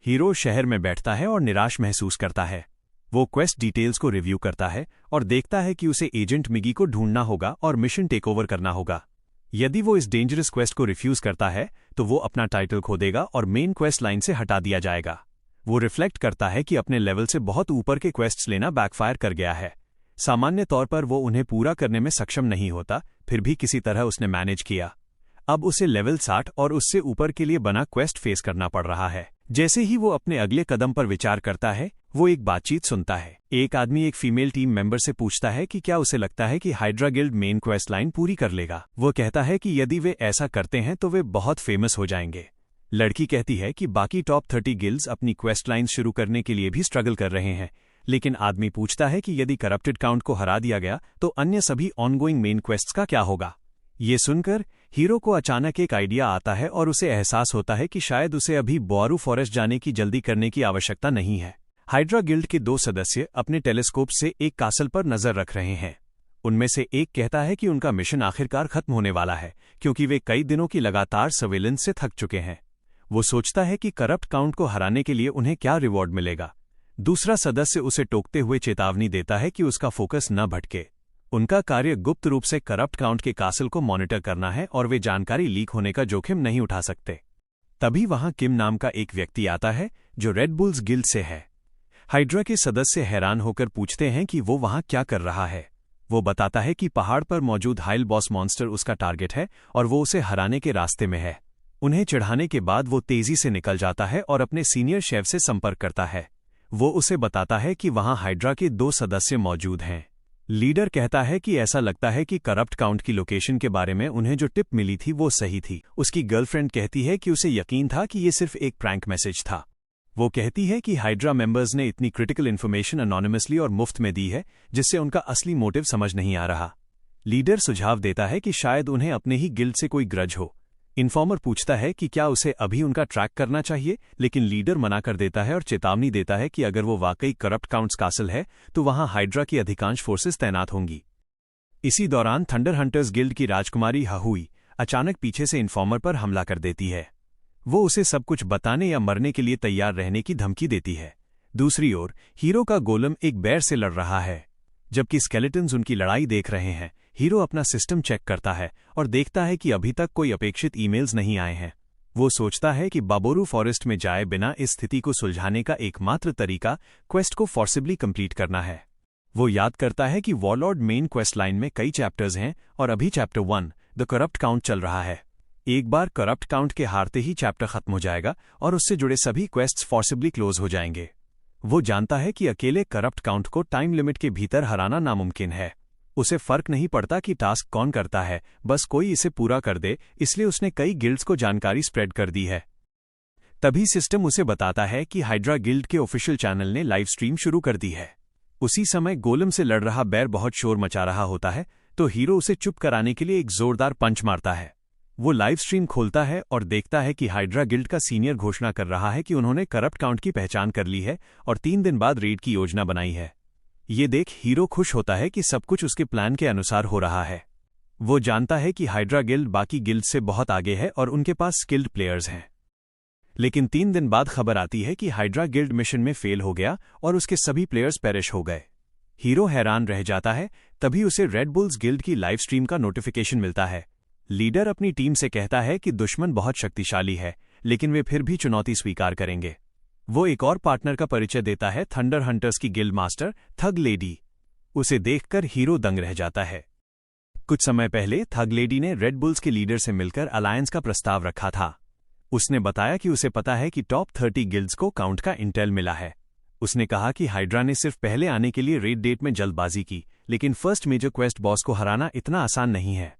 हीरो शहर में बैठता है और निराश महसूस करता है। वो क्वेस्ट डिटेल्स को रिव्यू करता है और देखता है कि उसे एजेंट मिगी को ढूंढना होगा और मिशन टेकओवर करना होगा। यदि वो इस डेंजरस क्वेस्ट को रिफ्यूज करता है तो वो अपना टाइटल खो देगा और मेन क्वेस्ट लाइन से हटा दिया जाएगा। वो रिफ्लेक्ट करता है कि अपने लेवल से बहुत ऊपर के क्वेस्ट्स लेना बैकफायर कर गया है। सामान्य तौर पर वो उन्हें पूरा करने में सक्षम नहीं होता, फिर भी किसी तरह उसने मैनेज किया। अब उसे लेवल 60 और उससे ऊपर के लिए बना क्वेस्ट फेस करना पड़ रहा है। जैसे ही वो अपने अगले कदम पर विचार करता है वो एक बातचीत सुनता है। एक आदमी एक फीमेल टीम मेंबर से पूछता है कि क्या उसे लगता है कि hydra guild main quest line पूरी कर लेगा। वो कहता है कि यदि वे ऐसा करते हैं तो वे बहुत फेमस हो जाएंगे। लड़की कहती है कि बाकी टॉप 30 गिल्ड्स अपनी क्वेस्ट लाइन शुरू करने के लिए भी स्ट्रगल कर रहे हैं, लेकिन आदमी पूछता है कि यदि करप्टेड काउंट को हरा दिया गया तो अन्य सभी ऑनगोइंग मेन क्वेस्ट्स का क्या होगा। ये सुनकर हीरो को अचानक एक आइडिया आता है और उसे एहसास होता है कि शायद उसे अभी बोआरू फॉरेस्ट जाने की जल्दी करने की आवश्यकता नहीं है। हाइड्रा गिल्ड के 2 सदस्य अपने टेलीस्कोप से एक कासल पर नजर रख रहे हैं। उनमें से एक कहता है कि उनका मिशन आखिरकार खत्म होने वाला है क्योंकि वे कई दिनों की लगातार सर्वेलेंस से थक चुके हैं। वो सोचता है कि करप्ट काउंट को हराने के लिए उन्हें क्या रिवॉर्ड मिलेगा। दूसरा सदस्य उसे टोकते हुए चेतावनी देता है कि उसका फोकस न भटके। उनका कार्य गुप्त रूप से करप्ट काउंट के कासल को मॉनिटर करना है और वे जानकारी लीक होने का जोखिम नहीं उठा सकते। तभी वहां किम नाम का एक व्यक्ति आता है जो रेड बुल्स गिल्ड से है। हाइड्रा के सदस्य हैरान होकर पूछते हैं कि वो वहां क्या कर रहा है। वो बताता है कि पहाड़ पर मौजूद हाइल बॉस मॉन्स्टर उसका टारगेट है और वो उसे हराने के रास्ते में है। उन्हें चढ़ाने के बाद वो तेजी से निकल जाता है और अपने सीनियर शेफ से संपर्क करता है। वो उसे बताता है कि वहां हाइड्रा के 2 सदस्य मौजूद हैं। लीडर कहता है कि ऐसा लगता है कि करप्ट काउंट की लोकेशन के बारे में उन्हें जो टिप मिली थी वो सही थी। उसकी गर्लफ्रेंड कहती है कि उसे यकीन था कि ये सिर्फ एक प्रैंक मैसेज था। वो कहती है कि हाइड्रा मेंबर्स ने इतनी क्रिटिकल इन्फॉर्मेशन अनोनिमसली और मुफ्त में दी है जिससे उनका असली मोटिव समझ नहीं आ रहा। लीडर सुझाव देता है कि शायद उन्हें अपने ही गिल्ड से कोई ग्रज हो। इन्फॉर्मर पूछता है कि क्या उसे अभी उनका ट्रैक करना चाहिए, लेकिन लीडर मना कर देता है और चेतावनी देता है कि अगर वो वाकई करप्ट काउंट्स कासल है तो वहां हाइड्रा की अधिकांश फोर्सेस तैनात होंगी। इसी दौरान थंडर हंटर्स गिल्ड की राजकुमारी हाहुई अचानक पीछे से इन्फॉर्मर पर हमला कर देती है। वो उसे सब कुछ बताने या मरने के लिए तैयार रहने की धमकी देती है। दूसरी ओर हीरो का गोलम एक बेर से लड़ रहा है। जबकि स्केलेटन्स उनकी लड़ाई देख रहे हैं, हीरो अपना सिस्टम चेक करता है और देखता है कि अभी तक कोई अपेक्षित ईमेल्स नहीं आए हैं। वो सोचता है कि बाबोरू फॉरेस्ट में जाए बिना इस स्थिति को सुलझाने का एकमात्र तरीका क्वेस्ट को फोर्सिबली कंप्लीट करना है। वो याद करता है कि वॉरलॉर्ड मेन क्वेस्ट लाइन में कई चैप्टर्स हैं और अभी चैप्टर 1 द करप्ट काउंट चल रहा है। एक बार करप्ट काउंट के हारते ही चैप्टर खत्म हो जाएगा और उससे जुड़े सभी क्वेस्ट्स फोर्सिबली क्लोज हो जाएंगे। वो जानता है कि अकेले करप्ट काउंट को टाइम लिमिट के भीतर हराना नामुमकिन है। उसे फर्क नहीं पड़ता कि टास्क कौन करता है, बस कोई इसे पूरा कर दे, इसलिए उसने कई गिल्ड्स को जानकारी स्प्रेड कर दी है। तभी सिस्टम उसे बताता है कि हाइड्रा गिल्ड के ऑफिशियल चैनल ने लाइव स्ट्रीम शुरू कर दी है। उसी समय गोलम से लड़ रहा बेर बहुत शोर मचा रहा होता है तो हीरो उसे चुप कराने के लिए एक जोरदार पंच मारता है। वो लाइव स्ट्रीम खोलता है और देखता है कि हाइड्रा गिल्ड का सीनियर घोषणा कर रहा है कि उन्होंने करप्ट काउंट की पहचान कर ली है और 3 दिन बाद रेड की योजना बनाई है। ये देख हीरो खुश होता है कि सब कुछ उसके प्लान के अनुसार हो रहा है। वो जानता है कि हाइड्रा गिल्ड बाकी गिल्ड से बहुत आगे है और उनके पास स्किल्ड प्लेयर्स हैं। लेकिन 3 दिन बाद खबर आती है कि हाइड्रा गिल्ड मिशन में फेल हो गया और उसके सभी प्लेयर्स पेरिश हो गए। हीरो हैरान रह जाता है, तभी उसे रेड बुल्स गिल्ड की लाइव स्ट्रीम का नोटिफिकेशन मिलता है। लीडर अपनी टीम से कहता है कि दुश्मन बहुत शक्तिशाली है, लेकिन वे फिर भी चुनौती स्वीकार करेंगे। वो एक और पार्टनर का परिचय देता है, थंडर हंटर्स की गिल्ड मास्टर थग लेडी। उसे देखकर हीरो दंग रह जाता है। कुछ समय पहले थग लेडी ने रेड बुल्स के लीडर से मिलकर अलायंस का प्रस्ताव रखा था। उसने बताया कि उसे पता है कि टॉप 30 गिल्ड्स को काउंट का इंटेल मिला है। उसने कहा कि हाइड्रा ने सिर्फ पहले आने के लिए रेड डेट में जल्दबाजी की, लेकिन फर्स्ट मेजर क्वेस्ट बॉस को हराना इतना आसान नहीं है।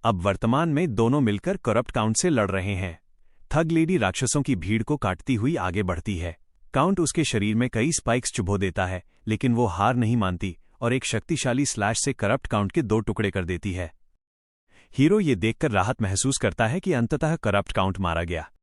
अब वर्तमान में दोनों मिलकर करप्ट काउंट से लड़ रहे हैं। थग लेडी राक्षसों की भीड़ को काटती हुई आगे बढ़ती है। काउंट उसके शरीर में कई स्पाइक्स चुभो देता है, लेकिन वो हार नहीं मानती और एक शक्तिशाली स्लैश से करप्ट काउंट के 2 टुकड़े कर देती है। हीरो ये देखकर राहत महसूस करता है कि अंततः करप्ट काउंट मारा गया।